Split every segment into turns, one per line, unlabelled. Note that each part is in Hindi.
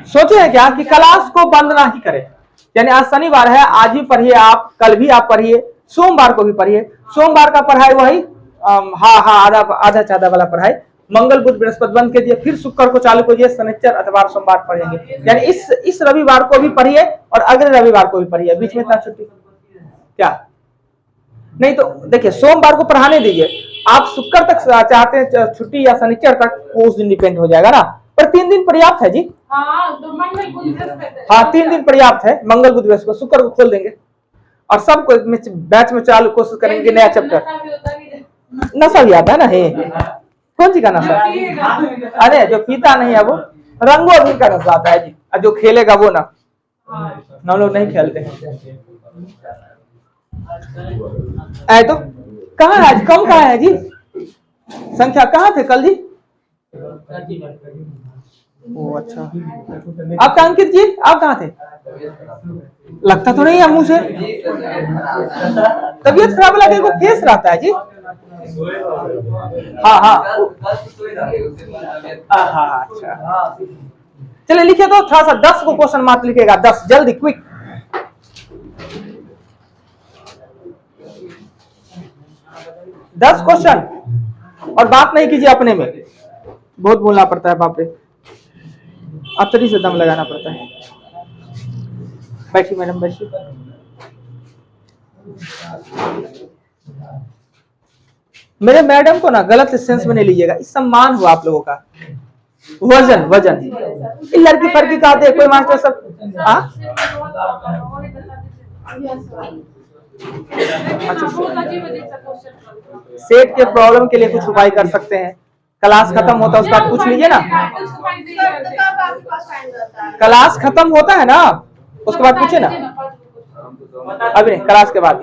सोचे हैं क्या कि क्लास को बंद ना ही करें, यानी आज शनिवार है, आज भी पढ़िए आप, कल भी आप पढ़िए, सोमवार को भी पढ़िए। सोमवार का पढ़ाई वही आधा आधा चाधा वाला पढ़ाई, मंगल बुध बृहस्पति बंद कीजिए, फिर शुक्र को चालू कीजिए, शनिचर अथवार सोमवार पढ़ेंगे। यानी इस रविवार को भी पढ़िए और अगले रविवार को भी पढ़िए, बीच में इतना छुट्टी क्या नहीं। तो देखिए सोमवार को पढ़ाने दीजिए, आप शुक्र तक चाहते हैं छुट्टी या शनिचर तक, वो उस दिन डिपेंड हो जाएगा ना, पर 3 दिन पर्याप्त है जी। हाँ 3 दिन पर्याप्त है, मंगल बुध बृहस्पति, शुक्र को खोल देंगे और सबको बैच में चालू कोशिश करेंगे नया चैप्टर। नशा भी आता है ना, हे कौन सी का नशा? अरे जो पीता नहीं है वो रंगो भी का नशा आता है जी, और जो खेलेगा वो ना, हम लोग नहीं खेलते हैं। ऐ तो कहाँ है आज, कम कहाँ है जी, संख्या कहाँ थे कल जी? ओ अच्छा, आपका अंकित जी आप कहाँ थे? लगता तो नहीं है मुंह से, तबीयत खराब लगे को फेस रहता है जी। हाँ हाँ हाँ अच्छा, चलिए लिखिए तो थोड़ा सा 10 को क्वेश्चन मात्र लिखेगा, 10 जल्दी क्विक। 10 क्वेश्चन, और बात नहीं कीजिए अपने में, बहुत बोलना पड़ता है बाप रे, अतरी से दम लगाना पड़ता है। बैठिए मैडम बैठिए। मेरे मैडम को ना गलत सेंस में नहीं लीजिएगा, सम्मान हुआ आप लोगों का। वजन वजन लड़की फड़की का आते कोई मास्टर सब अच्छा, सेट के प्रॉब्लम के लिए कुछ उपाय कर सकते हैं, क्लास खत्म होता है उसके बाद पूछ लीजिए ना, क्लास खत्म होता है ना उसके बाद पूछे ना, अभी नहीं क्लास के बाद,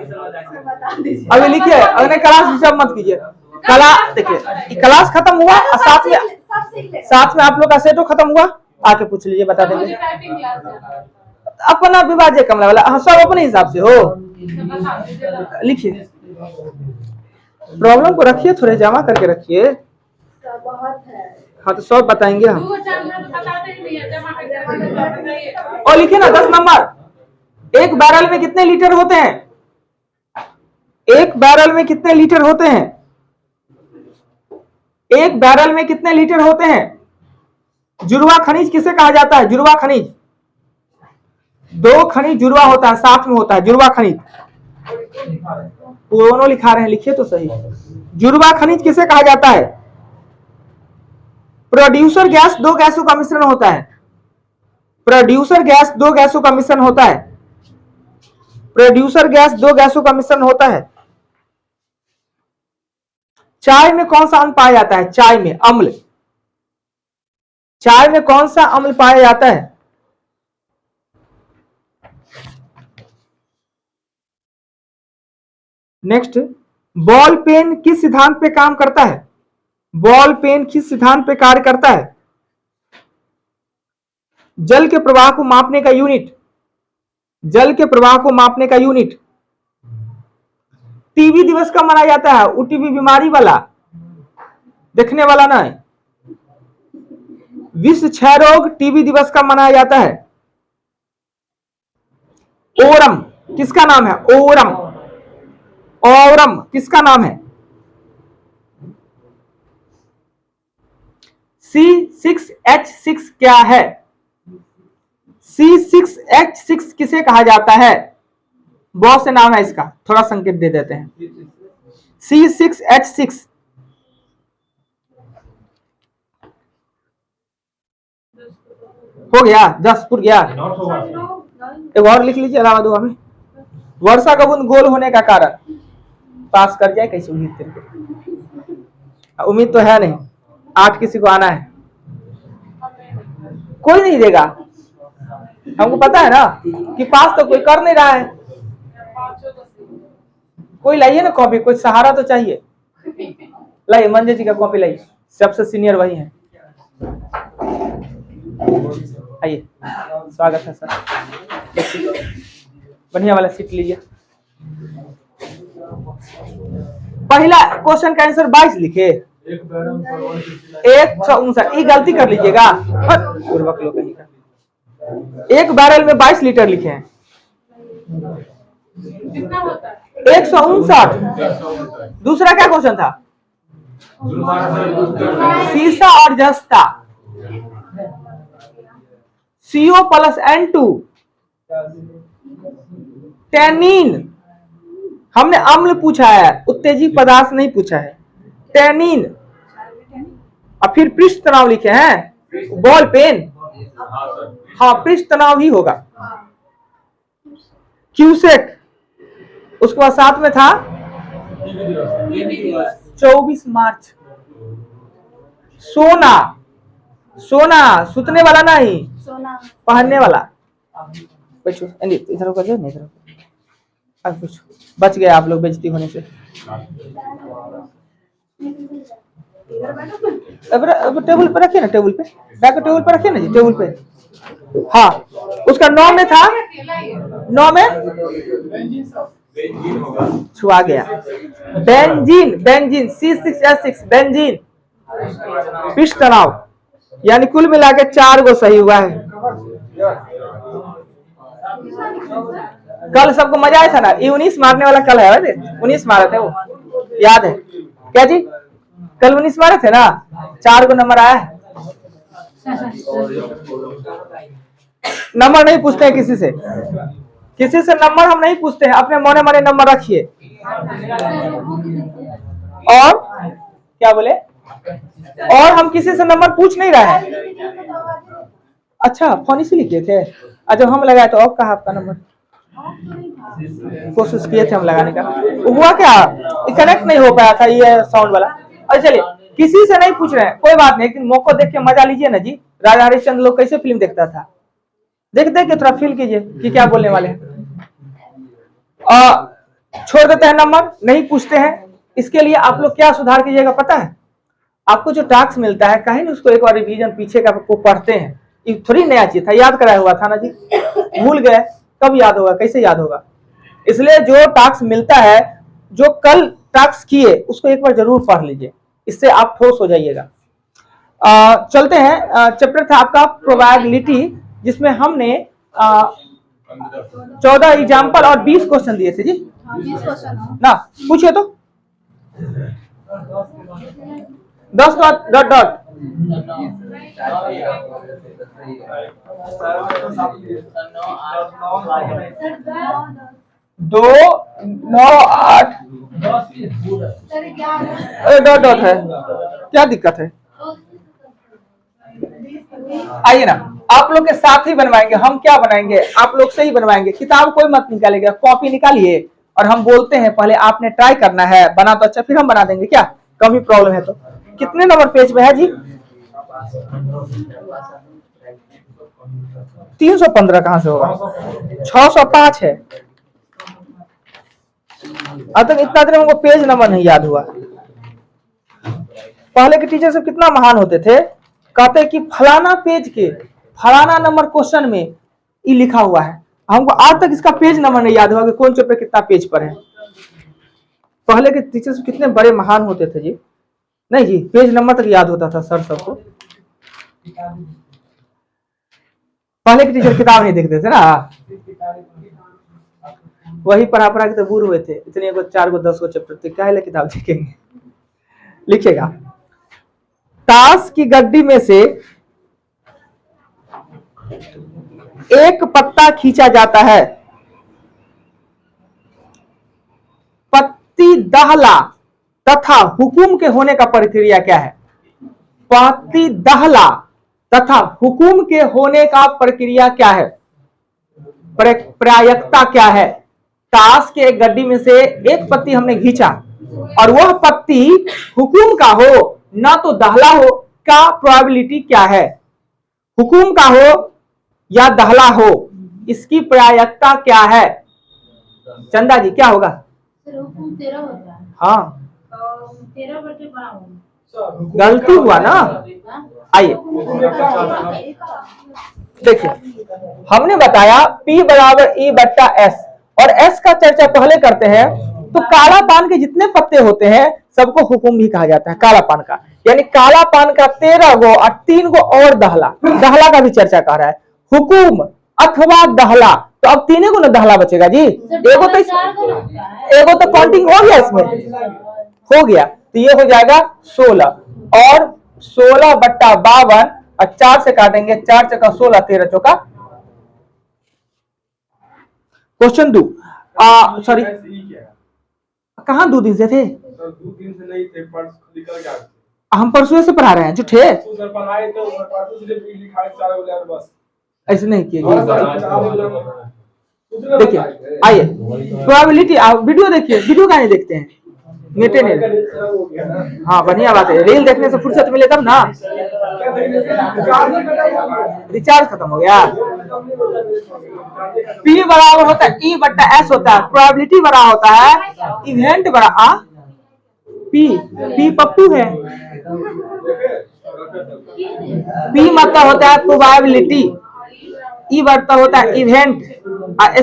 अभी लिखिए, अगर क्लास डिस्टर्ब मत कीजिए। कला देखिए क्लास खत्म हुआ और साथ में आप लोग का सेटो खत्म हुआ, आके पूछ लीजिए बता देंगे। अपना विभाज्य कमला वाला, हाँ सब अपने हिसाब से हो, लिखिए प्रॉब्लम को रखिए, थोड़े जमा करके रखिए। हाँ तो सब बताएंगे हम, और लिखिए ना 10 नंबर। एक बैरल में कितने लीटर होते हैं? एक बैरल में कितने लीटर होते हैं? एक बैरल में कितने लीटर होते हैं? जुड़वा खनिज किसे कहा जाता है? जुड़वा खनिज, 2 खनिज जुड़वा होता है, साथ में होता है जुड़वा खनिज, दोनों लिखा रहे हैं, लिखिए तो सही। जुड़वा खनिज किसे कहा जाता है? प्रोड्यूसर गैस 2 गैसों का मिश्रण होता है, प्रोड्यूसर गैस 2 गैसों का मिश्रण होता है, प्रोड्यूसर गैस 2 गैसों का मिश्रण होता है। चाय में कौन सा अम्ल पाया जाता है? चाय में अम्ल, चाय में कौन सा अम्ल पाया जाता है? नेक्स्ट, बॉल पेन किस सिद्धांत पे काम करता है? बॉल पेन किस सिद्धांत पे कार्य करता है? जल के प्रवाह को मापने का यूनिट, जल के प्रवाह को मापने का यूनिट। टीबी दिवस कब मनाया जाता है? ओटीबी बीमारी वाला, देखने वाला ना है। विश्व क्षय रोग टीबी दिवस कब मनाया जाता है? ओरम किसका नाम है? ओरम, ओरम किसका नाम है? C6H6 क्या है? C6H6 किसे कहा जाता है? बहुत से नाम है इसका, थोड़ा संकेत दे देते हैं। C6H6 हो गया, 10 पुर गया। एक और लिख लीजिए अलावा दुआ में, वर्षा का बूंद गोल होने का कारण, पास कर जाए कैसे उम्मीद करके, उम्मीद तो है नहीं, 8 किसी को आना है, कोई नहीं देगा, हमको पता है ना कि पास तो कोई कर नहीं रहा है। कोई लाइए ना कॉपी, कोई सहारा तो चाहिए, लाइए मंजय जी का कॉपी लाइए, सबसे सीनियर वही है। आइए, स्वागत है सर, बढ़िया वाला सीट लीजिए। पहला क्वेश्चन का आंसर 22 लिखे, 159, ये गलती कर लीजिएगा पूर्वक लोग कहीं का। एक बैरल में 22 लीटर लिखे हैं।
कितना होता है?
159। दूसरा क्या क्वेश्चन था? सीसा और जस्ता, CO प्लस N2। टैनिन, हमने अम्ल पूछा है, उत्तेजित पदार्थ नहीं पूछा है। टैनिन, और फिर पृष्ठ तनाव लिखे हैं, बॉल पेन। हाँ, पृष्ठ तनाव ही होगा। क्यूसेक, उसके बाद साथ में था 24 मार्च। सोना, सोना सुतने वाला नहीं, पहनने वाला। इधर कर दो, नहीं इधर। अब कुछ बच गए आप लोग बेइज्जती होने से। अब टेबल पे रखिए ना, टेबल पे बैक, टेबल पे रखिए ना जी, टेबल पे। हाँ, उसका 9 में था, 9 में छुआ गया। बेंजीन, बेंजीन C6H6 बेंजीन, पृष्ठ तनाव। यानी कुल मिला के 4 गो सही हुआ है। कल सबको मजा आया था ना? 19 मारने वाला कल है, 19 मारे थे वो, याद है क्या जी? कल 19 मारे थे ना, 4 को नंबर आया है। नंबर नहीं पूछते हैं किसी से, किसी से नंबर हम नहीं पूछते हैं, अपने मने मने नंबर रखिए। और क्या बोले? और हम किसी से नंबर पूछ नहीं रहे हैं। अच्छा, फोन इसीलिए किए थे। जब हम लगाए तो अब कहा आपका नंबर, कोशिश किए थे हम लगाने का, हुआ क्या, कनेक्ट नहीं हो पाया था ये साउंड वाला। अच्छा चलिए, किसी से नहीं पूछ रहे हैं, कोई बात नहीं, लेकिन मौका देख के मजा लीजिए ना जी। राजा हरिश्चंद्र लोग कैसे फिल्म देखता था, देख देख के थोड़ा फील कीजिए कि क्या बोलने वाले हैं। छोड़ देते हैं, नंबर नहीं पूछते हैं। इसके लिए आप लोग क्या सुधार कीजिएगा पता है? आपको जो टास्क मिलता है, कहीं ना उसको एक बार रिवीजन पीछे का को पढ़ते हैं। ये थोड़ी नया चीज था, याद कराया हुआ था ना जी, भूल गए, कब याद होगा, कैसे याद होगा? इसलिए जो टास्क मिलता है, जो कल टास्क किए, उसको एक बार जरूर पढ़ लीजिए, इससे आप ठोस हो जाइएगा। चलते हैं, चैप्टर था आपका प्रोबेबिलिटी, जिसमें हमने 14 एग्जाम्पल और 20 क्वेश्चन दिए थे जी।
20 क्वेश्चन
ना पूछिए तो 10 डॉट डॉट 2 9 8 डॉट डॉट है, क्या दिक्कत है? आइए ना, आप लोग के साथ ही बनवाएंगे, हम क्या बनाएंगे, आप लोग से ही बनवाएंगे। किताब कोई मत निकालेगा, कॉपी निकालिए और हम बोलते हैं, पहले आपने ट्राई करना है, बना तो अच्छा, फिर हम बना देंगे। क्या कभी प्रॉब्लम है तो? कितने नंबर पेज में है जी? 315 कहां से होगा? 605 है। अब तक इतना दिन हमको पेज नंबर नहीं याद हुआ। पहले के टीचर सब कितना महान होते थे, कहते कि फलाना पेज के फलाना नंबर क्वेश्चन में ये लिखा हुआ है। हमको आज तक इसका पेज नंबर नहीं याद हुआ कि कौन चैप्टर कितना पेज पर है। पहले के टीचर्स कितने बड़े महान होते थे जी। नहीं जी, पेज नंबर तक याद होता था सर सबको। पहले के टीचर किताब नहीं देखते थे ना, वही पढ़ा पढ़ा के तो बूढ़ हुए थे। इतने को 4 को 10 को चैप्टर थे, क्या है किताब देखेंगे। लिखिएगा, ताश की गड्डी में से एक पत्ता खींचा जाता है, पत्ती दहला तथा हुकुम के होने का प्रक्रिया क्या है? पत्ती दहला तथा हुकुम के होने का प्रक्रिया क्या है? प्रायिकता क्या है? ताश के एक गड्डी में से एक पत्ती हमने खींचा और वह पत्ती हुकुम का हो ना तो दहला हो, का प्रोबेबिलिटी क्या है? हुकुम का हो या दहला हो, इसकी प्रायिकता क्या है? चंदा जी क्या होगा?
हुकुम 13 होता है।
हाँ,
13/12
गलती हुआ ना। आइए देखिए, हमने बताया P बराबर E बट्टा S, और S का चर्चा पहले करते हैं। तो काला पान के जितने पत्ते होते हैं सबको हुकुम भी कहा जाता है, काला पान का। यानी काला पान का 13 गो और 3 गो और दहला, दहला का भी चर्चा कर रहा है। हुकुम अथवा दहला। तो अब तीनों को ना दहला बचेगा जी। एगो तो
4 गुना होता है।
एगो तो काउंटिंग हो गया, इसमें हो गया, तो ये हो जाएगा 16 और 16/52 और 4 से काटेंगे, 4 चौका 16, 13 चौका। क्वेश्चन 2 सॉरी कहाँ 2 दिन से थे?
2 दिन से नहीं थे, परसों निकल गया।
हम परसों से पढ़ा रहे हैं झूठे,
सर पढ़ाए तो परसों से लिखा है 4 वाला बस।
ऐसे नहीं किए।
देखिए
देखिए आइए प्रोबेबिलिटी, वीडियो देखिए, वीडियो का नहीं देखते हैं, नेटे नहीं। हाँ बढ़िया बात है, रील देखने से फुर्सत मिले तब ना। रिचार्ज खत्म हो गया। P बराबर होता है E/S होता है, प्रोबेबिलिटी बड़ा होता है इवेंट बड़ा P पप्पू है। P मतलब होता है प्रोबेबिलिटी, E बढ़ता होता है इवेंट,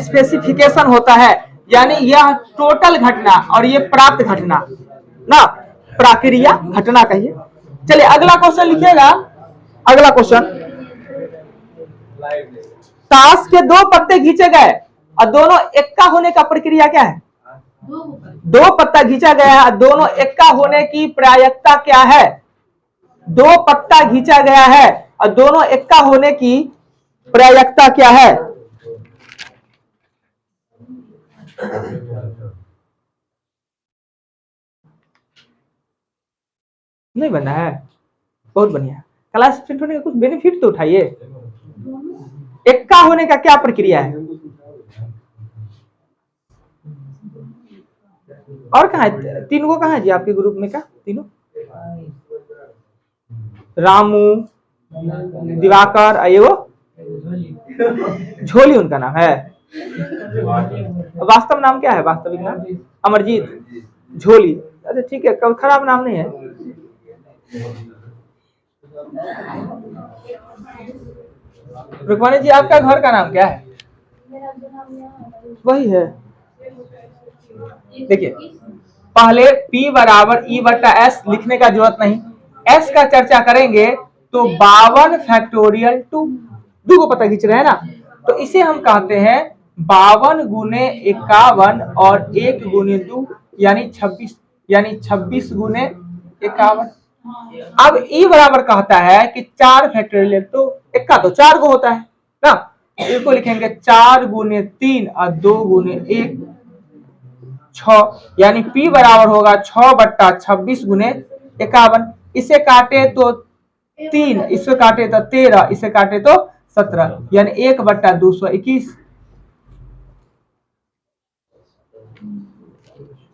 स्पेसिफिकेशन होता है, यानी यह टोटल घटना और ये प्राप्त घटना ना, प्रक्रिया घटना कहिए। चलिए अगला क्वेश्चन लिखिएगा। अगला क्वेश्चन, ताश के 2 पत्ते खींचे गए और दोनों एक्का होने का प्रक्रिया क्या है? 2 पत्ता खींचा गया है और दोनों एक्का होने की प्रायिकता क्या है? 2 पत्ता खींचा गया है और दोनों एक्का होने की प्रायिकता क्या है? नहीं बना है, बहुत बढ़िया। क्लास एब्सेंट होने का कुछ बेनिफिट तो उठाइए। एक्का होने का क्या प्रक्रिया है? और कहाँ है? 3 को कहाँ है जी आपके ग्रुप में का? तीनों रामू, दिवाकर, आयो झोली उनका नाम है। वास्तव नाम क्या है? वास्तविक नाम अमरजीत झोली। अरे ठीक है, खराब नाम नहीं है। रुकवानी जी आपका घर का नाम क्या है? वही है। देखिए पहले P बराबर E/S लिखने का जरूरत नहीं, S का चर्चा करेंगे तो 52 फैक्टोरियल 2 को पता खींच रहे हैं ना, तो इसे हम कहते हैं 52 गुने 51 और 1 गुने 2 यानी 26, यानी 26 गुने 51। अब E बराबर कहता है कि 4 फैक्टोरियल, तो एक्का तो 4 को होता है ना, इसको लिखेंगे 4 गुने 3 और 2 गुने 1 6, यानी P बराबर होगा 6/26 गुने 51। इसे काटे तो 3, इसे काटे तो 13, इसे काटे तो 17, यानी 1/221।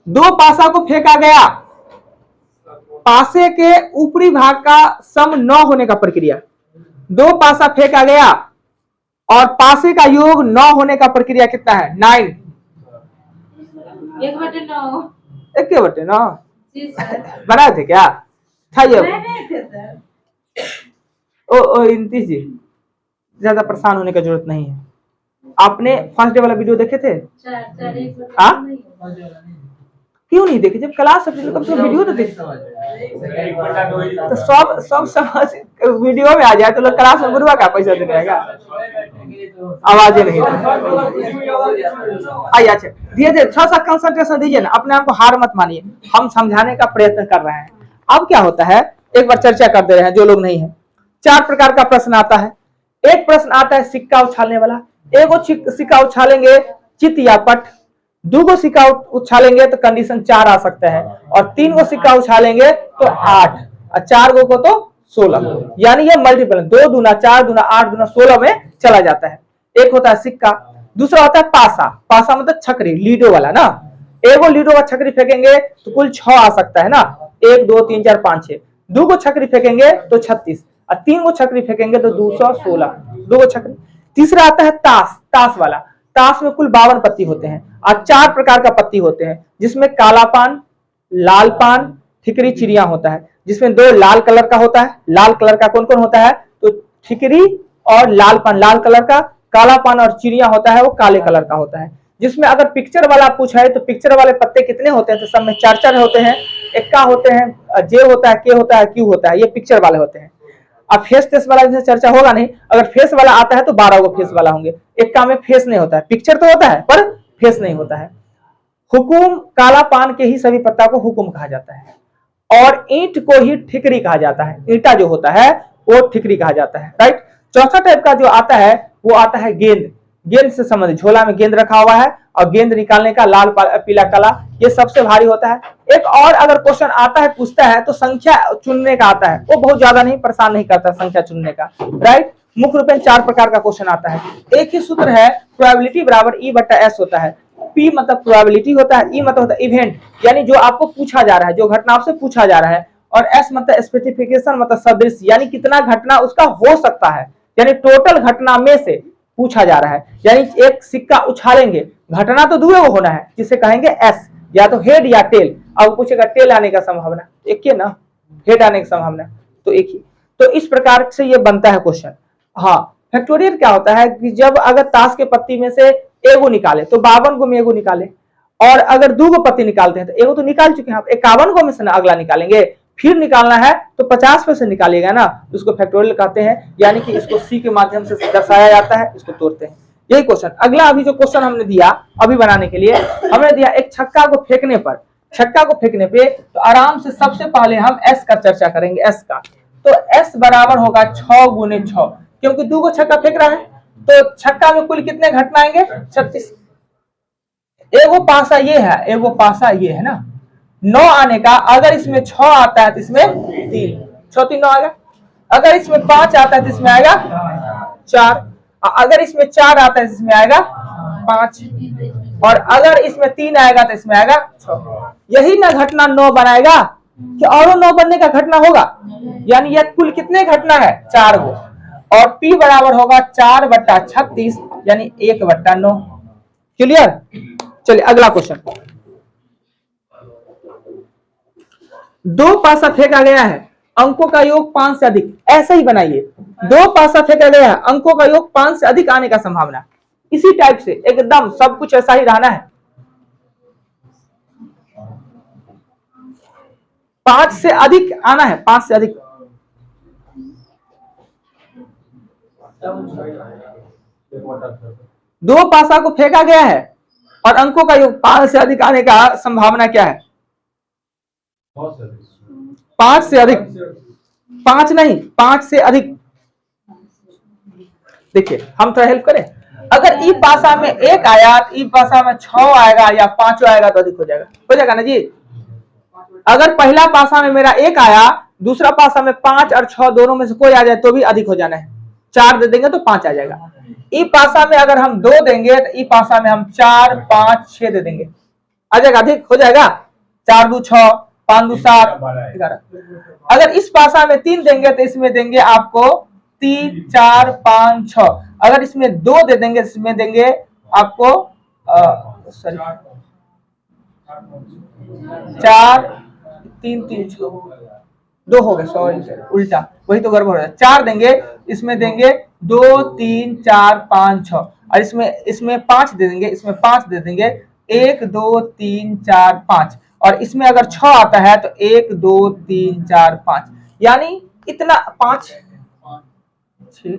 2 पासा को फेंका गया, पासे के ऊपरी भाग का सम 9 होने का प्रक्रिया। 2 पासा फेंका गया और पासे का योग 9 होने का प्रक्रिया कितना है? 9।
1/9
1/9 बनाए थे क्या? था ये ओ इंती जी, ज्यादा परेशान होने की जरूरत नहीं है। आपने फर्स्ट डे वाला वीडियो देखे थे? क्यों नहीं देखे? जब क्लास वीडियो तो देखे, तो सब समझ वीडियो में आ जाए तो लोग क्लास में गुरुआ का पैसा देने आएगा। आवाजें नहीं आइए। अच्छा धीरे धीरे थोड़ा सा कंसंट्रेशन दीजिए ना, अपने आप को हार मत मानिए, हम समझाने का प्रयत्न कर रहे हैं। अब क्या होता है, एक बार चर्चा कर दे रहे हैं जो लोग नहीं है। 4 प्रकार का प्रश्न आता है। एक प्रश्न आता है सिक्का उछालने वाला, एगो सिक्का उछालेंगे चित या पट, 2 गो सिक्का उछालेंगे तो कंडीशन 4 आ सकता है, और 3 गो सिक्का उछालेंगे तो 8, और 4 गो को तो 16, यानी ये मल्टीपल 2 दूना 4 दूना 8 दूना 16 में चला जाता है। एक होता है सिक्का, दूसरा होता है पासा। पासा मतलब छकरी, लीडो वाला ना। एगो लीडो का छकरी फेंकेंगे तो कुल 6 आ सकता है ना, 1 2 3 4 5 6। 2 गो छकरी फेंकेंगे तो 36, और 3 गो छकरी फेंकेंगे तो 216, 2 गो छकरी। तीसरा आता है ताश, ताश वाला। ताश में कुल 52 पत्ती होते हैं और 4 प्रकार का पत्ती होते हैं, जिसमें काला पान, लाल पान, ठिकरी, चिड़िया होता है, जिसमें 2 लाल कलर का होता है। लाल कलर का कौन कौन होता है? तो ठिकरी और लाल पान लाल कलर का, काला पान और चिड़िया होता है वो काले कलर का होता है। जिसमें अगर पिक्चर वाला पूछा है तो पिक्चर वाले पत्ते कितने होते हैं? तो सब में 4 होते हैं, एक्का होते हैं, जे होता है, के होता है, क्यू होता है, ये पिक्चर वाले होते हैं। अब फेस टेस्ट वाला जैसे चर्चा होगा नहीं, अगर फेस वाला आता है तो 12 को फेस वाला होंगे। एक काम में फेस नहीं होता है, पिक्चर तो होता है पर फेस नहीं होता है। हुकुम, काला पान के ही सभी पत्ता को हुकुम कहा जाता है, और ईंट को ही ठिकरी कहा जाता है। ईंटा जो होता है वो ठिकरी कहा जाता है, राइट। चौथा टाइप का जो आता है वो आता है गेंद। गेंद से संबंधित, झोला में गेंद रखा हुआ है और गेंद निकालने का लाल पीला काला, ये सबसे भारी होता है। एक और अगर क्वेश्चन आता है, पूछता है तो संख्या चुनने का आता है, वो बहुत ज्यादा नहीं, परेशान नहीं करता संख्या चुनने का, राइट। मुख्य रूप में 4 प्रकार का क्वेश्चन आता है। एक ही सूत्र है, प्रोबेबिलिटी बराबर ई बटा एस होता है। पी मतलब प्रोबेबिलिटी होता है, ई मतलब होता है इवेंट, यानी जो आपको पूछा जा रहा है, जो घटना आपसे पूछा जा रहा है, और एस मतलब स्पेसिफिकेशन मतलब सदृश, यानी कितना घटना उसका हो सकता है, यानी टोटल घटना में से पूछा जा रहा है। यानी एक सिक्का उछालेंगे, घटना तो दूर होना है, जिसे कहेंगे एस, या तो हेड या टेल। अब पूछेगा टेल आने का संभावना, एक ही ना, हेड आने की संभावना तो एक ही। तो इस प्रकार से ये बनता है क्वेश्चन। हाँ, फैक्टोरियल क्या होता है कि जब अगर ताश के पत्ती में से एगो निकाले तो 52 को में एगो निकाले, और अगर 2 को पत्ती निकालते हैं तो एगो तो निकाल चुके हैं आप, 51 को में से ना अगला निकालेंगे, फिर निकालना है तो 50 में से निकालिएगा ना, उसको फैक्टोरियल कहते हैं। यानी कि इसको सी के माध्यम से दर्शाया जाता है, इसको तोड़ते हैं। यही क्वेश्चन। अगला अभी जो क्वेश्चन हमने दिया अभी बनाने के लिए, हमने दिया एक छक्का को फेंकने पर, छक्का को फेंकने पे तो आराम से सबसे पहले हम एस का चर्चा करेंगे, एस का। तो एस बराबर होगा 6 गुने 6, क्योंकि 2 को छक्का फेंक रहा है तो छक्का में कुल कितने घटना आएंगे, 36। एगो पासा ये है, एगो पासा ये है ना, 9 आने का। अगर इसमें 6 आता है तो इसमें 3, 6 3 9 आएगा। अगर इसमें 5 आता है तो इसमें आएगा 4, अगर इसमें 4 आता है तो इसमें आएगा 5, और अगर इसमें 3 आएगा तो इसमें आएगा 6। यही ना घटना 9 बनाएगा कि और 9 बनने का घटना होगा, यानी यह कुल कितने घटना है, 4 गो। और P बराबर होगा 4 बट्टा 36, यानी 1 बट्टा 9। क्लियर। चलिए अगला क्वेश्चन। 2 पासा फेंका गया है, अंकों का योग 5 से अधिक, ऐसा ही बनाइए। 2 पासा फेंका गया है, अंकों का योग 5 से अधिक आने का संभावना, इसी टाइप से एकदम सब कुछ ऐसा ही रहना है। 5 से अधिक आना है, 5 से अधिक। 2 पासा को फेंका गया है और अंकों का योग 5 से अधिक आने का संभावना क्या है, 5 से अधिक, 5 नहीं 5 से अधिक। देखिए हम थोड़ा हेल्प करें, अगर ई पासा में 1 आया तो ई पासा में 6 आएगा या 5 आएगा तो अधिक हो जाएगा ना जी। अगर पहला पासा में मेरा 1 आया, दूसरा पासा में 5 और 6 दोनों में से कोई आ जाए तो भी अधिक हो जाना है। 4 दे देंगे तो 5 आ जाएगा। ई पासा में अगर हम 2 देंगे तो ई पासा में हम 4 5 6 दे देंगे, आ जाएगा, अधिक हो जाएगा। 4 2 6, 5 2 7 11। अगर इस पासा में 3 देंगे तो इसमें देंगे आपको 3 4 5 6। अगर इसमें 2 दे देंगे, इसमें देंगे आपको 4 3 3 6 2 हो गए, सॉरी उल्टा, वही तो गड़बड़ है। 4 देंगे, इसमें देंगे 2 3 4 5 6, और इसमें 5 दे देंगे, इसमें 5 दे देंगे, 1 2 3 4 5, और इसमें अगर 6 आता है तो 1 2 3 4 5, यानी इतना 5 6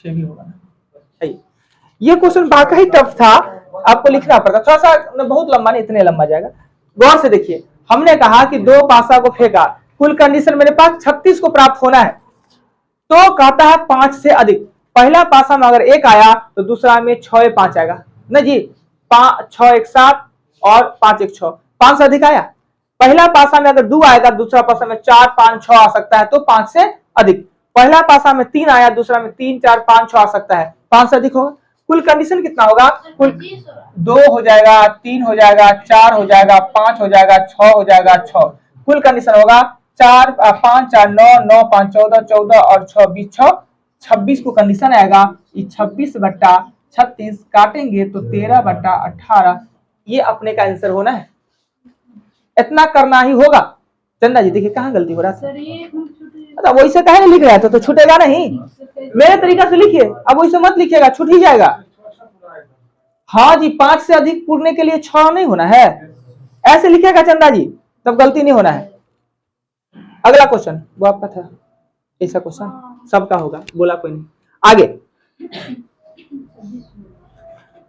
भी होगा ना। ये क्वेश्चन वाकई टफ था, आपको लिखना पड़ता, थोड़ा सा बहुत लंबा नहीं, इतने लंबा जाएगा। गौर से देखिए, हमने कहा कि 2 पासा को फेंका, कुल कंडीशन मेरे पास 36 को प्राप्त होना है, तो कहता है 5 से अधिक। पहला पासा में अगर 1 आया तो दूसरा में 6 5 आएगा ना जी, 6 1 7 और 5 1 6, 5 से अधिक आया। पहला पासा में अगर 2 आएगा, दूसरा पासा में 4 5 6 आ सकता है, तो 5 से अधिक। पहला पासा में 3 आया, दूसरा में 3 4 5 6 आ सकता है, 5 से अधिक होगा। कुल कंडीशन कितना होगा, कुल 2 हो जाएगा, 3 हो जाएगा, 4 हो जाएगा, 5 हो जाएगा, 6 हो जाएगा, 6। कुल कंडीशन होगा 4 5 4 9 9 5 14 14 और 6 20 6 26 को कंडीशन आएगा। ये 26 बट्टा 36 काटेंगे तो 13 बट्टा 18, ये अपने का आंसर होना है। इतना करना ही होगा। चंदा जी देखिए कहाँ गलती हो रहा है, अब वैसे कहे लिख रहा था तो छूटेगा नहीं, मेरे तरीका से लिखिए, अब वैसे मत लिखिएगा, छूट ही जाएगा। हाँ जी, 5 से अधिक पूरने के लिए 6 नहीं होना है, ऐसे लिखिएगा चंदा जी, तब गलती नहीं होना है। अगला क्वेश्चन वो आपका था, ऐसा क्वेश्चन सबका होगा, बोला कोई नहीं। आगे,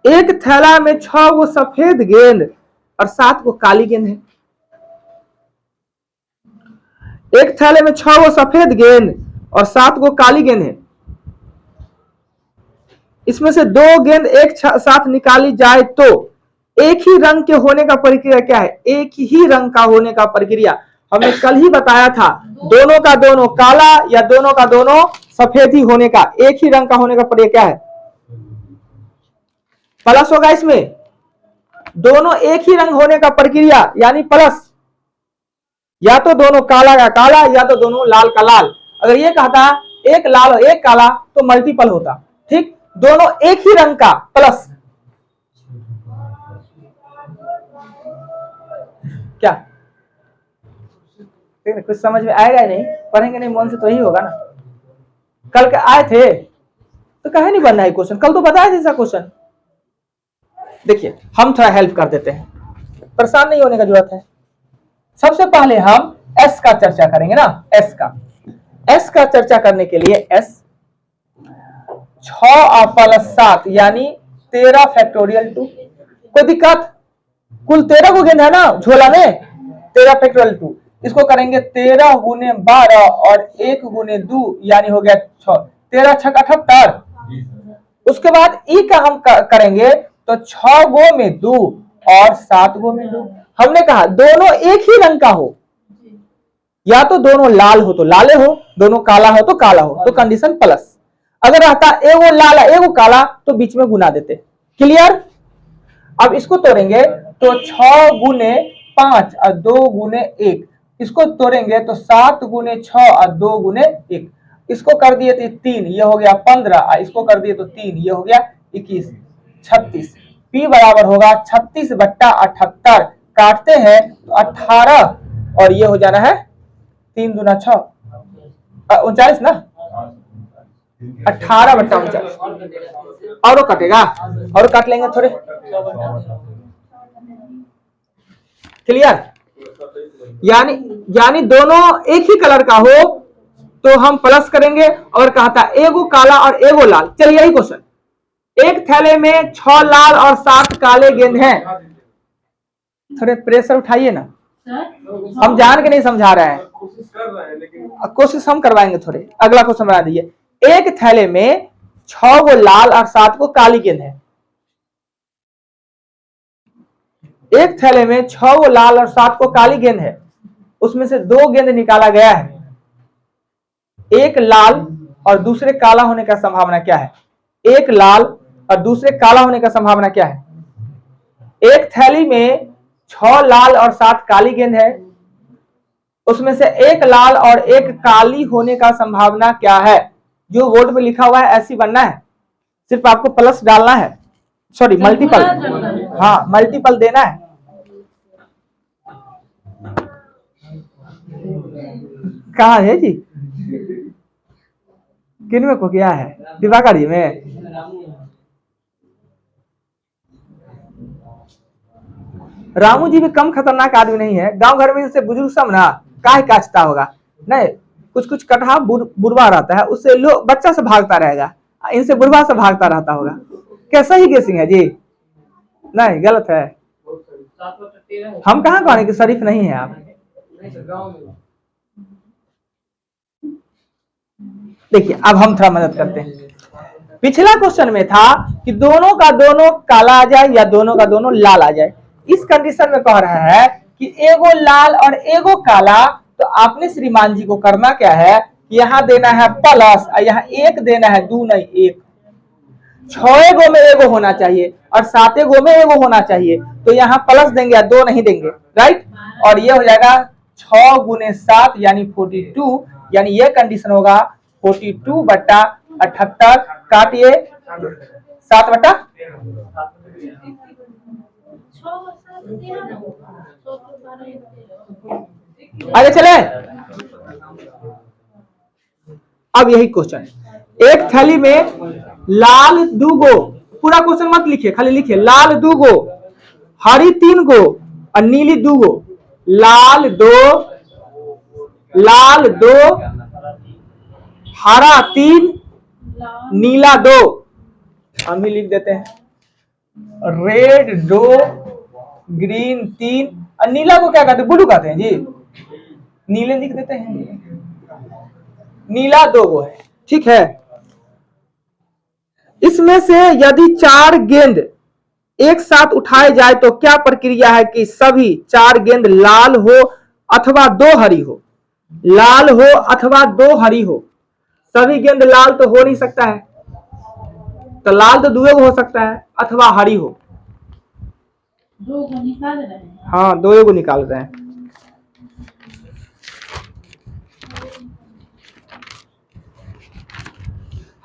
एक थैला में 6 वो सफेद गेंद और 7 वो काली गेंद है। एक थैले में 6 वो सफेद गेंद और 7 वो काली गेंद है। इसमें से 2 गेंद एक साथ निकाली जाए तो एक ही रंग के होने का प्रक्रिया क्या है? एक ही रंग का होने का प्रक्रिया हमने कल ही बताया था, दोनों का दोनों काला या दोनों का दोनों सफेद ही होने का, एक ही रंग का होने का प्रक्रिया क्या है? प्लस होगा। इसमें दोनों एक ही रंग होने का प्रक्रिया यानी प्लस, या तो दोनों काला का काला या तो दोनों लाल का लाल। अगर ये कहता एक लाल और एक काला तो मल्टीपल होता, ठीक। दोनों एक ही रंग का प्लस क्या? कुछ समझ में आएगा ही नहीं, पढ़ेंगे नहीं मन से तो ही होगा ना। कल के आए थे तो कहे नहीं बनना है क्वेश्चन, कल तो बताया था ऐसा क्वेश्चन। देखिए हम थोड़ा हेल्प कर देते हैं, परेशान नहीं होने का जरूरत है। सबसे पहले हम एस का चर्चा करेंगे ना, एस का चर्चा करने के लिए एस 6 + 7 यानी 13 फैक्टोरियल 2। कोई दिक्कत? कुल 13 को गेंद है ना झोला में, 13 फैक्टोरियल 2। इसको करेंगे 13 × 12 और 1 × 2 यानी हो गया 6, 13 × 6 = 78। उसके बाद ई का हम करेंगे तो 6 गो में 2 और 7 गो में 2। हमने कहा दोनों एक ही रंग का हो, या तो दोनों लाल हो तो लाले हो, दोनों काला हो तो काला हो, तो कंडीशन प्लस। अगर रहता एगो लाल एगो काला तो बीच में गुना देते। क्लियर? अब इसको तोड़ेंगे तो 6 × 5 और 2 × 1, इसको तोड़ेंगे तो 7 × 6 और 2 × 1, इसको कर दिए तो 3, ये हो गया 15, और इसको कर दिए तो 3, ये हो गया 21, 36। P बराबर होगा 36/78। काटते हैं तो 18 और ये हो जाना है 3 दूना 6 39 ना, 18/39। और कटेगा, और काट लेंगे थोड़े। क्लियर? यानी दोनों एक ही कलर का हो तो हम प्लस करेंगे। और कहा था एगो काला और एगो लाल। चलिए यही क्वेश्चन, एक थैले में 6 लाल और 7 काले गेंद हैं। थोड़े प्रेशर उठाइए ना, हम जान के नहीं समझा रहे हैं,
कोशिश कर रहे हैं लेकिन
कोशिश हम करवाएंगे थोड़े। अगला क्वेश्चन बना दीजिए। एक थैले में 6 गो लाल और 7 गो काली गेंद है। एक थैले में 6 गो लाल और 7 गो काली गेंद है। उसमें से 2 गेंद निकाला गया है। एक लाल और दूसरे काला होने का संभावना क्या है? एक लाल और दूसरे काला होने का संभावना क्या है? एक थैली में 6 लाल और 7 काली गेंद है, उसमें से एक लाल और एक काली होने का संभावना क्या है? जो बोर्ड में लिखा हुआ है ऐसी बनना है, सिर्फ आपको प्लस डालना है, सॉरी मल्टीपल, हाँ मल्टीपल देना है। कहा है जी? किन में को क्या है? दिवाकर जी में? रामू जी भी कम खतरनाक आदमी नहीं है। गांव घर में इससे बुजुर्ग सब ना काहे काचता होगा नहीं, कुछ कुछ कटहा बुढ़वा रहता है, उससे लोग बच्चा से भागता रहेगा, इनसे बुढ़वा से भागता रहता होगा। कैसा ही गेसिंग है जी? नहीं गलत है। हम कहाँ कहें कि शरीफ नहीं है आप। देखिए अब हम थोड़ा मदद करते हैं। पिछला क्वेश्चन में था कि दोनों का दोनों काला आ जाए या दोनों का दोनों लाल आ जाए। इस कंडीशन में कह रहा है कि एगो लाल और एगो काला, तो आपने श्रीमान जी को करना क्या है, यहाँ देना है प्लस और यहाँ एक देना है, 2 नहीं 1। 6 गो में एगो होना चाहिए और 7 गो में एगो होना चाहिए, तो यहाँ प्लस देंगे या 2 नहीं देंगे, राइट। और ये हो जाएगा 6 × 7 यानी 42, यानी ये कंडीशन होगा 42/78। काटिए 7/, आगे चले। अब यही क्वेश्चन, एक थैली में लाल 2 गो, पूरा क्वेश्चन मत लिखिए, खाली लिखिए लाल 2 गो, हरी 3 गो और नीली 2 गो। लाल 2 हरा 3
लाल
नीला 2, हम भी लिख देते हैं। रेड 2 ग्रीन 3 और नीला को क्या कहते हैं? ब्लू कहते हैं जी, नीले लिख देते हैं। नीला 2 गो है, ठीक है। इसमें से यदि 4 गेंद एक साथ उठाए जाए तो क्या प्रक्रिया है कि सभी 4 गेंद लाल हो अथवा 2 हरी हो? लाल हो अथवा 2 हरी हो। सभी गेंद लाल तो हो नहीं सकता है, तो लाल तो 2 हो सकता है अथवा हरी हो।
2 को निकाल रहे हैं।
हाँ, 2 को निकाल रहे हैं।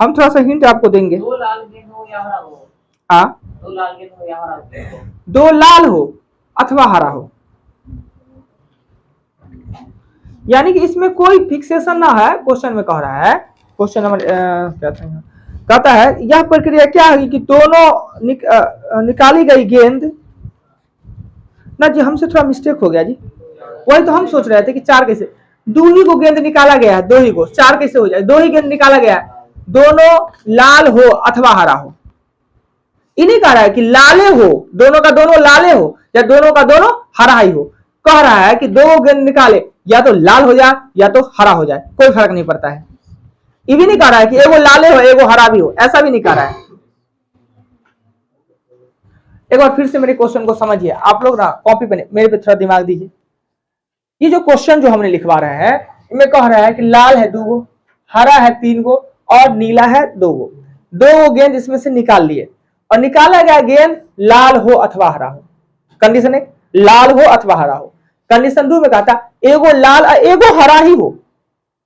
हम थोड़ा सा हिंट आपको देंगे।
2 लाल गेंद हो या हरा हो।
हाँ,
2 लाल गेंद हो या हरा हो।
2 लाल हो अथवा हरा हो, यानी कि इसमें कोई फिक्सेशन ना है। क्वेश्चन में कह रहा है, क्वेश्चन नंबर क्या था, कहता है यह प्रक्रिया क्या है कि दोनों निकाली गई गेंद ना जी, हमसे थोड़ा मिस्टेक हो गया जी। वही तो हम सोच रहे थे कि 4 कैसे, 2 ही को गेंद निकाला गया है, 2 ही को, 4 कैसे हो जाए? 2 ही गेंद निकाला गया है, दोनों लाल हो अथवा हरा हो। इन्हीं कह रहा है कि लाले हो, दोनों का दोनों लाले हो या दोनों का दोनों हरा ही हो। कह रहा है कि 2 गेंद निकाले, या तो लाल हो जाए या तो हरा हो जाए, कोई फर्क नहीं पड़ता है। ये भी नहीं कह रहा है कि एगो लाले हो एगो हरा भी हो, ऐसा भी नहीं कह रहा है। एक बार फिर से मेरे क्वेश्चन को समझिए आप लोग ना, कॉपी पे मेरे पे थोड़ा दिमाग दीजिए। ये जो क्वेश्चन जो हमने लिखवा रहे हैं, इनमें कह रहा है कि लाल है 2 गो, हरा है 3 गो और नीला है 2 गो। 2 गो गेंद इसमें से निकाल लिए और निकाला गया गेंद लाल हो अथवा हरा हो। कंडीशन 1 लाल हो अथवा हरा हो। कंडीशन 2 में कहा था एगो लाल एगो हरा ही हो,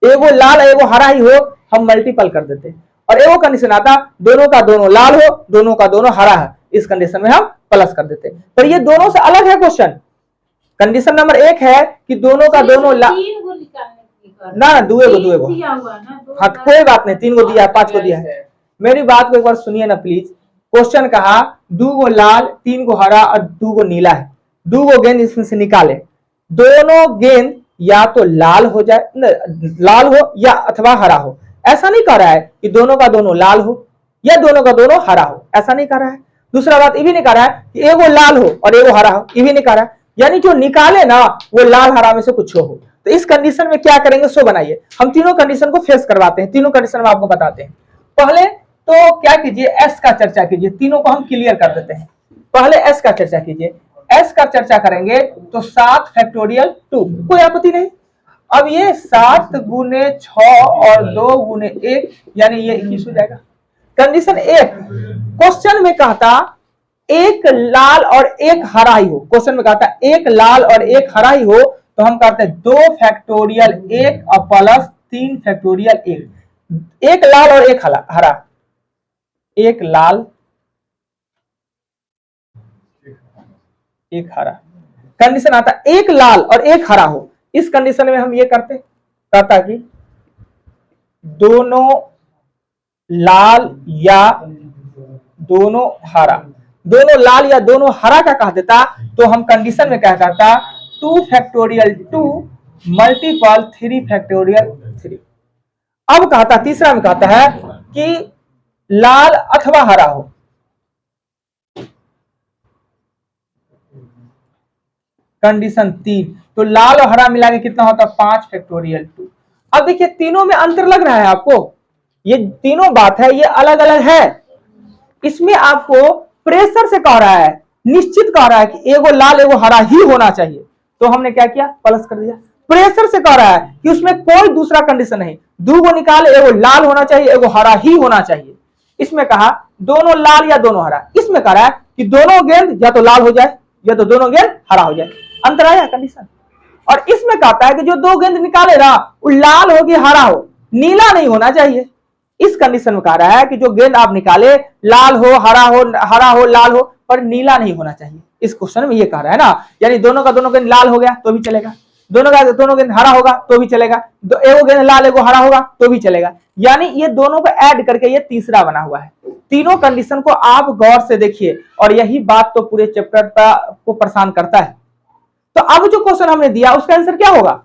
एगो लाल एगो हरा ही हो, हम मल्टीपल कर देते। और एगो कंडीशन आता दोनों का दोनों लाल हो दोनों का दोनों हरा है, इस कंडीशन में हम प्लस कर देते। पर ये दोनों से अलग है क्वेश्चन। कंडीशन नंबर 1 है कि दोनों का दोनों
3 को निकालने की कर
ना 2 गो
दिया हुआ ना, 2
हाँ, कोई बात नहीं, 3 को दिया 5 को दिया है। मेरी बात को एक बार सुनिए ना प्लीज। क्वेश्चन कहा 2 गो लाल 3 गो हरा और 2 गो नीला है, 2 गो गेंद इसमें से निकाले। दोनों गेंद या तो लाल हो जाए, लाल हो या अथवा हरा हो। ऐसा नहीं कह रहा है कि दोनों का दोनों लाल हो या दोनों का दोनों हरा हो, ऐसा नहीं कह रहा है। दूसरा बात ये भी नहीं कह रहा है कि एगो लाल हो और एगो हरा हो, ये भी नहीं कह रहा है। यानी जो निकाले ना वो लाल हरा में से कुछ हो। तो इस कंडीशन में क्या करेंगे सो बनाइए। हम तीनों कंडीशन को फेस करवाते हैं, तीनों कंडीशन में आपको बताते हैं। पहले तो क्या कीजिए, एस का चर्चा कीजिए, तीनों को हम क्लियर कर देते हैं। पहले एस का चर्चा कीजिए। एस का चर्चा करेंगे तो 7 फैक्टोरियल 2, कोई आपत्ति नहीं। अब ये 7 गुने 6 और 2 गुने 1 यानी ये 21 हो जाएगा। कंडीशन 1 क्वेश्चन में कहता एक लाल और एक हरा ही हो, क्वेश्चन में कहता एक लाल और एक हरा ही हो, तो हम कहते हैं 2 फैक्टोरियल 1 और प्लस 3 फैक्टोरियल 1। एक लाल और एक हरा, एक लाल एक हरा। कंडीशन आता एक लाल और एक हरा हो, इस कंडीशन में हम ये करते, कहता कि दोनों लाल या दोनों हरा, दोनों लाल या दोनों हरा का कह देता तो हम कंडीशन में क्या करता 2 फैक्टोरियल 2 मल्टीपल 3 फैक्टोरियल 3। अब कहता तीसरा में कहता है कि लाल अथवा हरा हो। कंडीशन 3 तो लाल और हरा मिला के कितना होता 5 फैक्टोरियल 2। अब देखिए तीनों में अंतर लग रहा है आपको, ये तीनों बात है ये अलग अलग है। इसमें आपको प्रेशर से कह रहा है, निश्चित कह रहा है कि एगो लाल एगो हरा ही होना चाहिए, तो हमने क्या किया प्लस कर दिया। प्रेशर से कह रहा है कि उसमें कोई दूसरा कंडीशन नहीं, 2 गो निकाले एगो लाल होना चाहिए एगो हरा ही होना चाहिए। इसमें कहा दोनों लाल या दोनों हरा, इसमें कह रहा है कि दोनों गेंद या तो लाल हो जाए या तो दोनों गेंद हरा हो जाए। अंतर आया कंडीशन। और इसमें कहता है कि जो 2 गेंद निकाले ना वो लाल हो कि हरा हो, नीला नहीं होना चाहिए। इस कंडीशन में कह रहा है कि जो गेंद आप निकाले लाल हो हरा हो लाल हो पर नीला नहीं होना चाहिए। इस क्वेश्चन में ये कह रहा है ना, यानी दोनों का दोनों गेंद लाल हो गया तो भी चलेगा, दोनों का दोनों गेंद हरा होगा तो भी चलेगा, एगो गेंद लाल एगो हरा होगा तो भी चलेगा। यानी ये दोनों को ऐड करके ये तीसरा बना हुआ है। तीनों कंडीशन को आप गौर से देखिए और यही बात तो पूरे चैप्टर को परेशान करता है। तो अब जो क्वेश्चन हमने दिया उसका आंसर क्या होगा?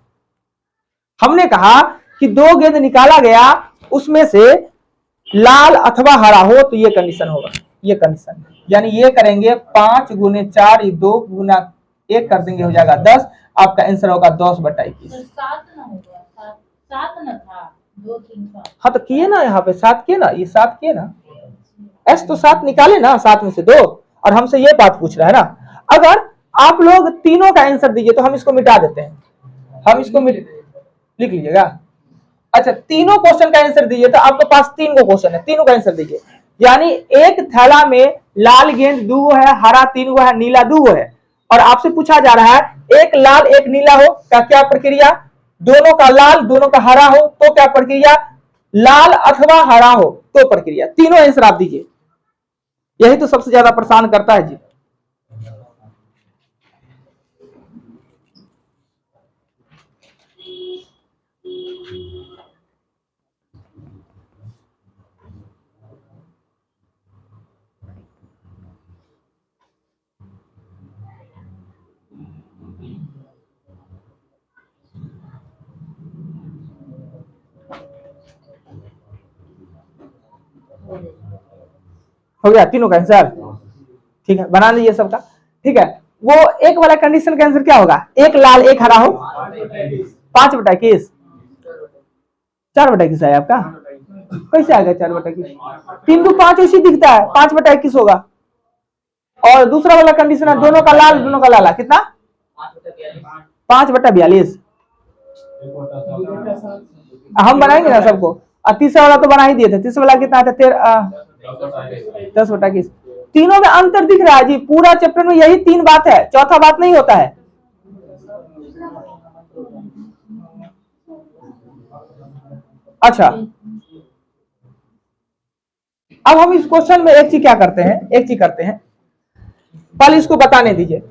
हमने कहा कि 2 गेंद निकाला गया उसमें से लाल अथवा हरा हो तो ये कंडीशन होगा, ये कंडीशन। यानी ये करेंगे 5 गुने 4 2 गुना 1 कर देंगे, हो जाएगा 10। आपका आंसर होगा 10/21।
तो 7 ना होगा, 7 ना था, 2 3 5।
हाँ तो किए ना, यहाँ पे 7 किए ना, ये 7 किए ना, एस तो 7 निकाले ना, 7 में से 2, और हमसे ये बात पूछ रहा है ना। अगर आप लोग तीनों का आंसर दीजिए तो हम इसको मिटा देते हैं, हम इसको लिख लीजिएगा। अच्छा, तीनों क्वेश्चन का आंसर दीजिए, तो आपके पास 3 गो क्वेश्चन है, तीनों का आंसर दीजिए। यानी एक थैला में लाल गेंद 2 गो है, हरा 3 गो है, नीला 2 गो है, और आपसे पूछा जा रहा है एक लाल एक नीला हो, क्या प्रक्रिया? दोनों का लाल दोनों का हरा हो तो क्या प्रक्रिया? लाल अथवा हरा हो तो प्रक्रिया। तीनों आंसर आप दीजिए, यही तो सबसे ज्यादा परेशान करता है जी। हो गया तीनों का आंसर? ठीक है, बना लीजिए सबका। ठीक है, वो एक वाला कंडीशन का आंसर क्या होगा? एक लाल एक हरा हो, 5/21। 4/21 है आपका? कैसे आ गया 4/21? 3 2 5 ऐसी दिखता है, 5/21 होगा। और दूसरा वाला कंडीशन है दोनों का लाल दोनों का लाला, कितना? 5/42। हम बनाएंगे ना सबको। और तीसरा वाला तो बना ही दिए थे, तीसरा वाला कितना था? 10/21। तीनों में अंतर दिख रहा है जी, पूरा चैप्टर में यही 3 बात है, चौथा बात नहीं होता है। अच्छा, अब हम इस क्वेश्चन में एक चीज क्या करते हैं, पहले इसको बताने दीजिए।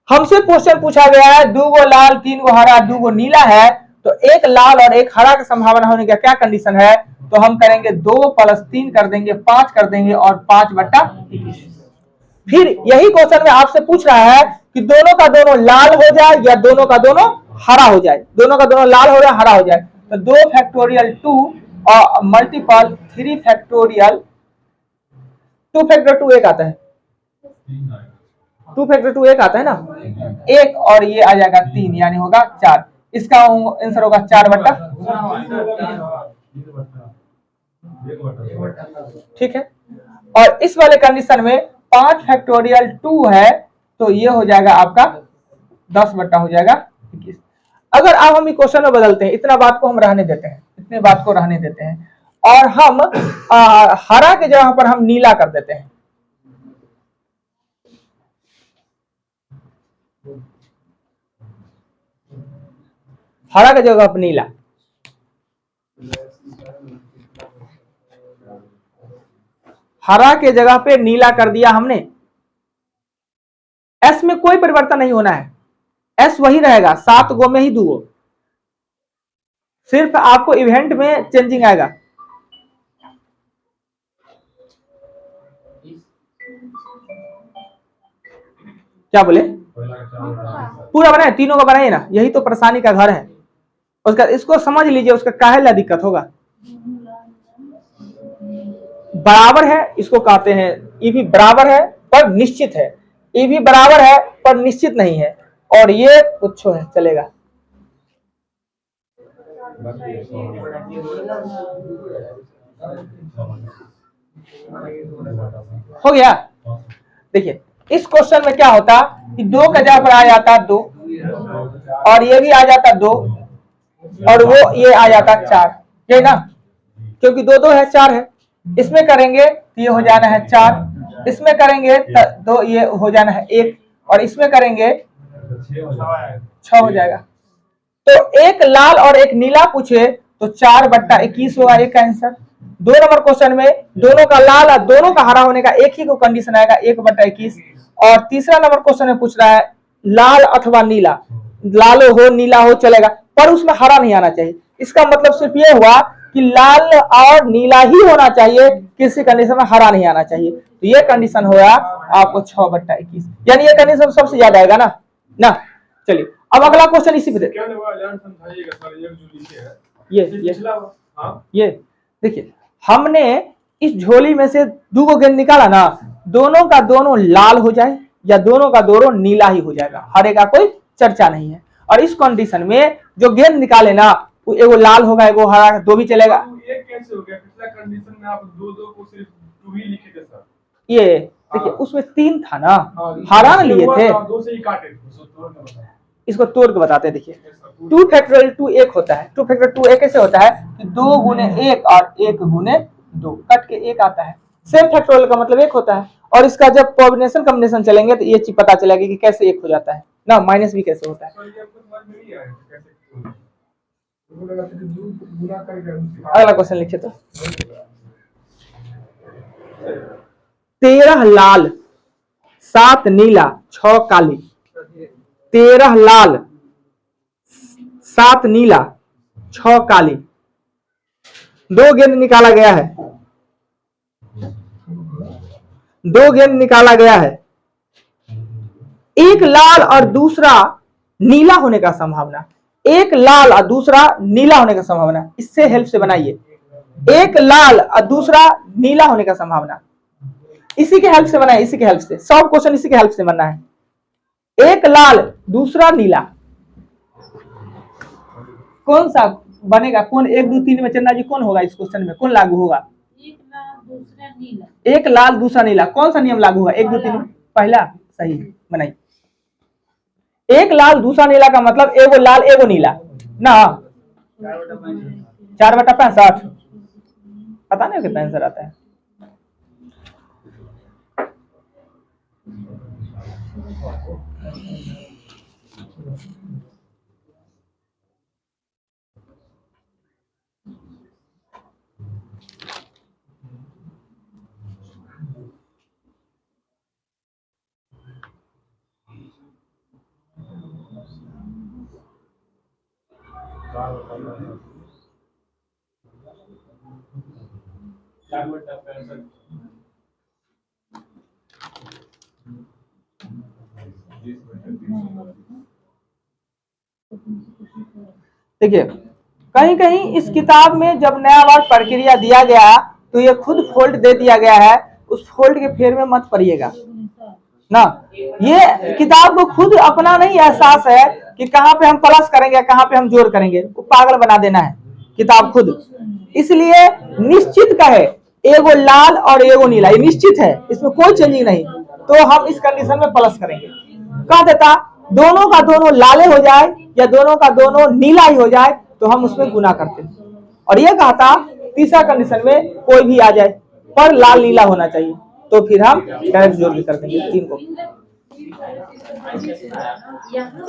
हमसे क्वेश्चन पूछा गया है 2 गो लाल 3 गो हरा 2 गो नीला है, तो एक लाल और एक हरा की संभावना होने का क्या कंडीशन है? तो हम करेंगे 2 + 3 कर देंगे, 5 कर देंगे, और 5/21। फिर यही क्वेश्चन में आपसे पूछ रहा है कि दोनों का दोनों लाल हो जाए या दोनों का दोनों हरा हो जाए। दोनों का दोनों लाल हो जाए, हरा हो जाए, तो 2 फैक्टोरियल 2 और मल्टीपल 3 फैक्टोरियल 2 फैक्टर 2 एक आता है, 2 फैक्टर 2 एक आता है ना, एक और ये आ जाएगा 3, यानी होगा 4। इसका आंसर होगा 4/। ठीक है, और इस वाले कंडीशन में 5 फैक्टोरियल 2 है, तो ये हो जाएगा आपका 10/ हो जाएगा 21। अगर अब हम क्वेश्चन में बदलते हैं, इतना बात को हम रहने देते हैं, इतने बात को रहने देते हैं, और हम हरा के जगह पर हम नीला कर देते हैं। हरा के जगह पर नीला, हरा के जगह पे नीला कर दिया हमने। एस में कोई परिवर्तन नहीं होना है, एस वही रहेगा, 7 गो में ही 2 गो, सिर्फ आपको इवेंट में चेंजिंग आएगा। क्या बोले? पूरा बनाए, तीनों का बनाइए ना, यही तो परेशानी का घर है। उसका इसको समझ लीजिए, उसका काहे ला दिक्कत होगा। बराबर है इसको कहते हैं, ये भी बराबर है पर निश्चित है, ये भी बराबर है पर निश्चित नहीं है, और ये कुछ है चलेगा। हो गया। देखिए इस क्वेश्चन में क्या होता कि 2 का जगह पर आ जाता 2, और ये भी आ जाता 2, और वो ये आ जाता 4, ये ना, क्योंकि 2 2 है 4 है। इसमें करेंगे तो ये हो जाना है 4, इसमें करेंगे तो ये हो जाना है 1, और इसमें करेंगे 6 हो जाएगा। तो एक लाल और एक नीला पूछे तो 4/21 होगा एक का आंसर। 2 नंबर क्वेश्चन में दोनों का लाल और दोनों का हरा होने का एक ही को कंडीशन आएगा, 1/21। और तीसरा नंबर क्वेश्चन में पूछ रहा है लाल अथवा नीला, लाल हो नीला हो चलेगा, पर उसमें हरा नहीं आना चाहिए। इसका मतलब सिर्फ ये हुआ कि लाल और नीला ही होना चाहिए, किसी कंडीशन में हरा नहीं आना चाहिए। तो ये कंडीशन होगा आपको 6/21, यानी ये कंडीशन सबसे ज्यादा आएगा ना। चलिए अब अगला क्वेश्चन इसी पे
क्या समझाइएगा सर, ये जो लिखे है
ये
पिछला हाँ
ये देखिए, हमने इस झोली में से 2 गेंद निकाला ना, दोनों का दोनों लाल हो जाए या दोनों का दोनों नीला ही हो जाएगा, हरे का कोई चर्चा नहीं है। और इस कंडीशन में जो गेंद निकाले ना, वो एगो लाल होगा एगो हरा, 2 भी चलेगा।
तो ये कैसे हो गया? पिछला कंडीशन में आप 2-2 को सिर्फ 2 ही लिखे थे सर।
ये देखिए, उसमें 3 था ना,
हाँ,
हरा न लिए थे,
2 से ही काटे थे।
इसको तोड़ के बताते हैं। देखिए 2 फैक्टोरियल 2 1 होता है। 2 फैक्टोरियल 2 1 कैसे होता है कि 2 गुने 1 और 1 गुने 2 कट के 1 आता है। सेम फैक्टोरियल का मतलब 1 होता है। और इसका जब कॉम्बिनेशन चलेंगे तो ये चीज पता चलेगी कि कैसे 1 हो जाता है ना, माइनस भी कैसे होता है।
सर ये आपको समझ में नहीं आया कैसे? मुझे लगा था कि 2 गुना करके
अगला क्वेश्चन लिखिए तो। 13 लाल 7 नीला 6 काली। 13 लाल 7 नीला 6 काली। 2 गेंद निकाला गया है। 2 गेंद निकाला गया है। एक लाल और दूसरा नीला होने का संभावना, एक लाल और दूसरा नीला होने का संभावना, इससे हेल्प से बनाइए। एक लाल और दूसरा नीला होने का संभावना, इसी के हेल्प से बनाइए, इसी के हेल्प से। सब क्वेश्चन इसी के हेल्प से बनना है। एक लाल दूसरा नीला, कौन सा बनेगा? कौन 1 2 3 में चंदा जी कौन होगा? इस क्वेश्चन में कौन लागू होगा?
एक लाल दूसरा नीला।
एक लाल दूसरा नीला, कौन सा नियम लागू होगा? 1 2 3 में पहला सही बनाइए। एक लाल दूसरा नीला का मतलब एगो लाल एगो नीला ना, 4/65। पता नहीं कितना आंसर आता है। देखिए, कहीं कहीं इस किताब में जब नया वर्ड प्रक्रिया दिया गया तो ये खुद फोल्ड दे दिया गया है, उस फोल्ड के फेर में मत पड़िएगा ना। ये किताब को खुद अपना नहीं एहसास है कि कहाँ पे हम प्लस करेंगे कहाँ पे हम जोड़ करेंगे, वो पागल बना देना है किताब खुद। इसलिए निश्चित का है एगो लाल और एगो नीला, ये निश्चित है, इसमें कोई चेंजिंग नहीं। तो हम इस कंडीशन में प्लस करेंगे। कह देता दोनों का दोनों लाले हो जाए या दोनों का दोनों नीला ही हो जाए तो हम उसमें गुना करते हैं। और ये कहता तीसरा कंडीशन में कोई भी आ जाए पर लाल नीला होना चाहिए, तो फिर हम डायरेक्ट जोड़ भी कर देंगे 3 को।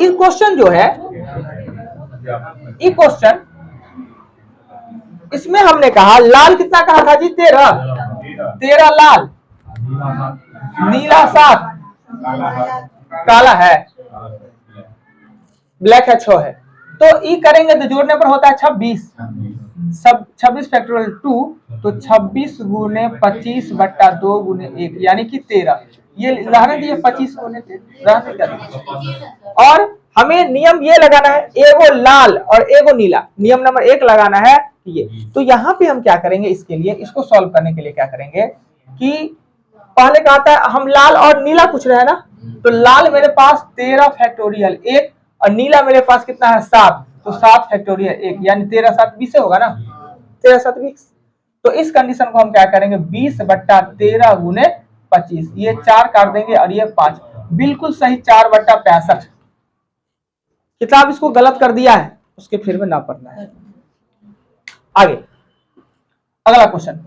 ये क्वेश्चन जो है, ये क्वेश्चन इसमें हमने कहा लाल कितना कहा था जी? 13 लाल, नीला 7, काला है, ब्लैक है 6 है। तो ई करेंगे तो जोड़ने पर होता है 26। सब 26 फैक्टोरियल 2, तो 26 गुने 25 बट्टा 2 गुने 1 यानी कि 13। ये रहने दिए 25 गुने 13। और हमें नियम ये लगाना है, एगो लाल और एगो नीला, नियम नंबर 1 लगाना है ये। तो यहाँ पे हम क्या करेंगे, इसके लिए इसको सॉल्व करने के लिए क्या करेंगे कि पहले कहता है हम लाल और नीला पूछ रहे हैं ना, तो लाल मेरे पास 13 फैक्टोरियल 1 और नीला मेरे पास कितना है 7, तो 7 फैक्टोरियल 1 यानी 13 7 20 होगा ना, 13 7 20। तो इस कंडीशन को हम क्या करेंगे 20 बट्टा 13 गुने 25, ये 4 काट देंगे और ये 5, बिल्कुल सही 4 बट्टा 65। किताब इसको गलत कर दिया है, उसके फिर में ना पढ़ना है। आगे अगला क्वेश्चन,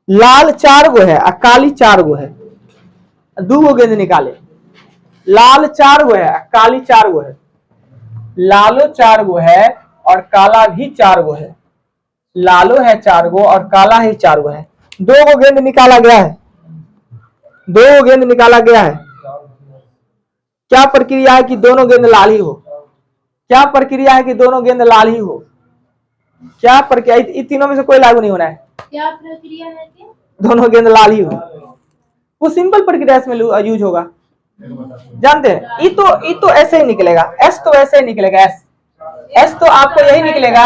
लाल 4 गो है और काली 4 गो है, 2 गो गेंद निकाले। लाल 4 गो है काली 4 गो है, लालो 4 गो है और काला भी 4 गो है, लालो है 4 गो और काला ही 4 गो है। 2 गो गेंद निकाला गया है, 2 गो गेंद निकाला गया है। क्या प्रक्रिया है कि दोनों गेंद लाल ही हो? क्या प्रक्रिया है कि दोनों गेंद लाल ही हो? क्या प्रक्रिया? इन तीनों में से कोई लागू नहीं होना है।
क्या प्रक्रिया है कि
दोनों गेंद लाल ही हो, वो सिंपल प्रक्रिया इसमें यूज होगा, जानते हैं। ई तो ऐसे ही निकलेगा, एस तो ऐसे ही निकलेगा, एस एस तो आपको यही निकलेगा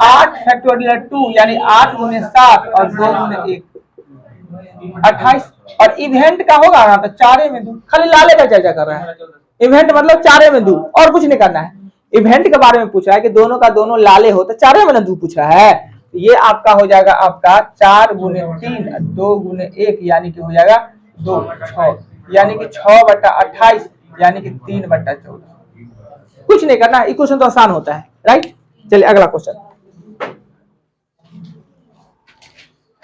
8 फैक्टोरियल 2 यानी 8 गुने 7 और 2 गुने 1 28। और इवेंट का होगा ना तो 4 में 2, खाली लाले का चर्चा कर रहा है। इवेंट मतलब 4 में 2 और कुछ नहीं करना है। इवेंट के बारे में पूछ रहा है कि दोनों का दोनों लाले हो तो 4 में 2 पूछ रहा है। ये आपका हो जाएगा आपका 4 गुने 3 2 गुने 1 यानी कि हो जाएगा 2 6 यानी कि 6/28 यानी कि 3/14। कुछ नहीं करना, इक्वेशन तो आसान होता है, राइट। चलिए अगला क्वेश्चन।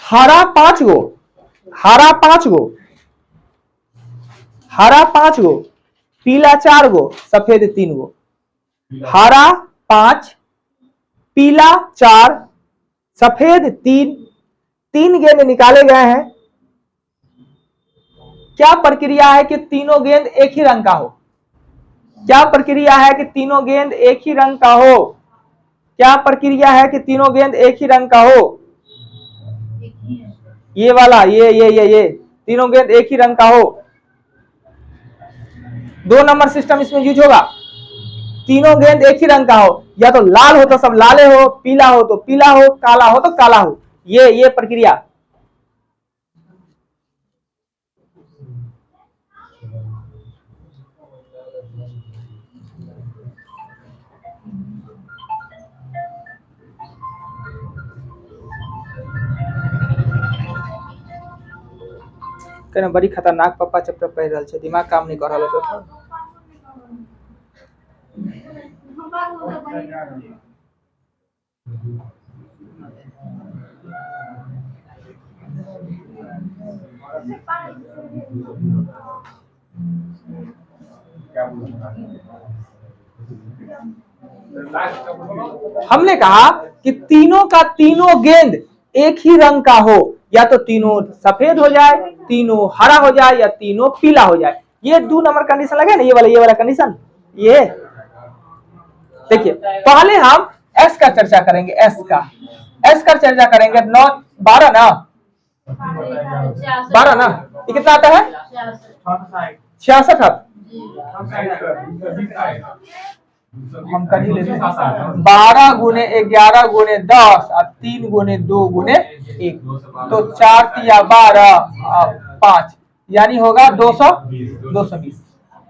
हरा 5 गो, हरा 5 गो, हरा 5 गो, पीला 4 गो, सफेद 3 गो। हरा 5, पीला 4, सफेद 3 गेंद निकाले गए हैं। क्या प्रक्रिया है कि तीनों गेंद एक ही रंग का हो? क्या प्रक्रिया है कि तीनों गेंद एक ही रंग का हो? क्या प्रक्रिया है कि तीनों गेंद एक ही रंग का हो? ये वाला, ये तीनों गेंद एक ही रंग का हो। 2 नंबर सिस्टम इसमें यूज होगा। तीनों गेंद एक ही रंग का हो, या तो लाल हो तो सब लाले हो, पीला हो तो पीला हो, काला हो तो काला हो। ये प्रक्रिया। कहना बड़ी खतरनाक पप्पा चैप्टर पढ़ रहल छै, दिमाग काम नहीं कर रहल है। हमने कहा कि तीनों का तीनों गेंद एक ही रंग का हो, या तो तीनों सफेद हो जाए, तीनों हरा हो जाए, या तीनों पीला हो जाए। ये 2 नंबर कंडीशन लगे ना, ये वाला कंडीशन। ये देखिए, पहले हम एस का चर्चा करेंगे। एस का चर्चा करेंगे। 9 12 ना, 12 ना, ये कितना आता है? 66। हम कर ही लेते हैं। 12 गुने 11 गुने 10 और 3 गुने 2 गुने 1, तो 4 तिया 12 5 यानी होगा 220।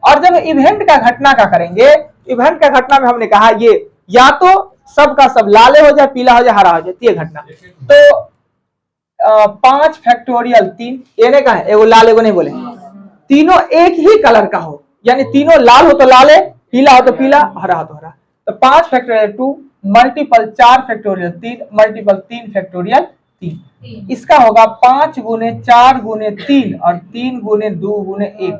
और जब इवेंट का घटना का करेंगे, इवेंट का घटना में हमने कहा ये या तो सब का सब लाले हो जाए, पीला हो जाए, हरा हो जाए, ये घटना। तो 5 फैक्टोरियल 3 एने का है, एगो लाल एगो नहीं बोले, तीनों एक ही कलर का हो, यानी तीनों लाल हो तो लाले, पीला हो तो पीला, हरा हो तो हरा। तो 5 factorial 2 multiple 4 factorial 3 multiple 3 factorial 3। इसका होगा 5 गुने 4 गुने 3 और 3 गुने 2 गुने 1।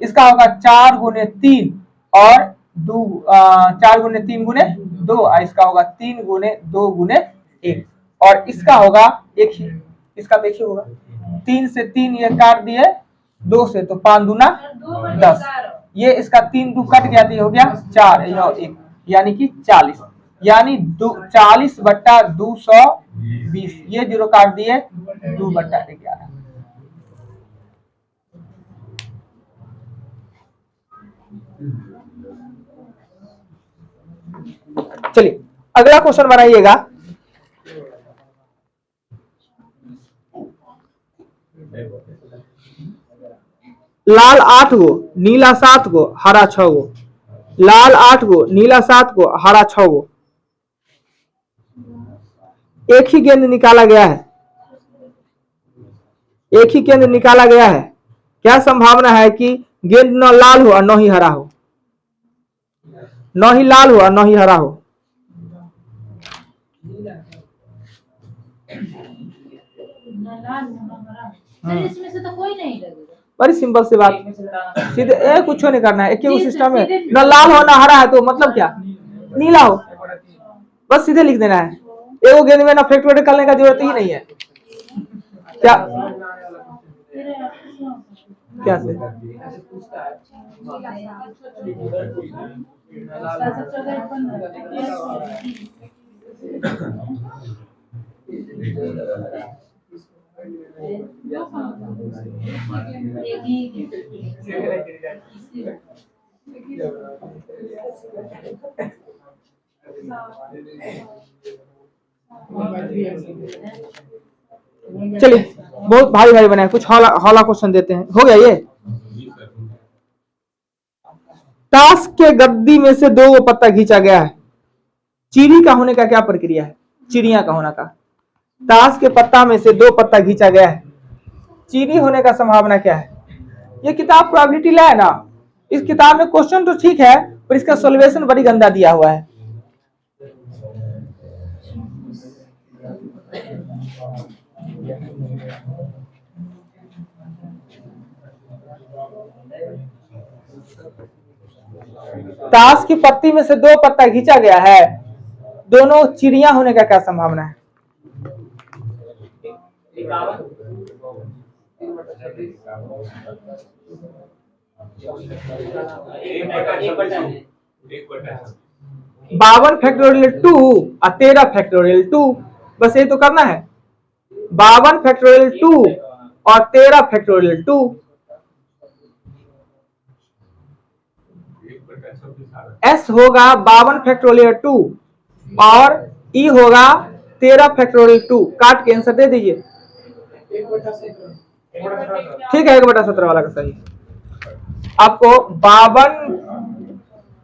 इसका होगा 4 गुने 3 और 2 4 गुने 3 गुने 2 और इसका होगा 3 गुने 2 गुने 1। और इसका होगा एक ही, इसका देखिए होगा 3 से 3 ये काट दिए, 2 से तो 5 दूना 10, ये इसका 3 2 कट गया तो ये हो गया 4 और 1 यानी कि 40, यानी 40/220। ये 0 काट दिए, 2/11। चलिए अगला क्वेश्चन बनाइएगा। लाल 8 गो, नीला 7 गो, हरा 6 गो। लाल 8 गो, नीला 7 गो, हरा 6 गो। एक ही गेंद निकाला गया है, एक ही गेंद निकाला गया है। क्या संभावना है कि गेंद न लाल हो और न ही हरा हो? न ही लाल हो और न ही हरा हो।
इसमें से तो कोई नहीं लगेगा।
बड़ी सिंपल सी बात, सीधे कुछ नहीं करना है, एक ही सिस्टम है। न लाल हो ना हरा है तो मतलब क्या? नीला हो, बस सीधे लिख देना है। एगो गेंद में ना फैक्टोरियल करने का जरूरत ही नहीं है। क्या क्या से चलिए, बहुत भारी भारी बना है, कुछ हौला हौला क्वेश्चन देते हैं। हो गया ये। ताश के गद्दी में से 2 पत्ता खींचा गया है, चीनी का होने का क्या प्रक्रिया है? चिड़िया का होने का। ताश के पत्ता में से 2 पत्ता खींचा गया है, चीनी होने का संभावना क्या है? ये किताब प्रोबेबिलिटी ला है ना, इस किताब में क्वेश्चन तो ठीक है पर इसका सॉल्यूशन बड़ी गंदा दिया हुआ है। ताश की पत्ती में से 2 पत्ता खींचा गया है, दोनों चिड़िया होने का क्या संभावना है? बावन फैक्टोरियल 2 और 13 फैक्टोरियल 2, बस ये तो करना है। 52 फैक्टोरियल 2 और 13 फैक्टोरियल 2। एस होगा 52 फैक्टोरियल 2 और ई होगा 13 फैक्टोरियल 2। काट के आंसर दे दीजिए। ठीक है, 1/17 वाला का सही। आपको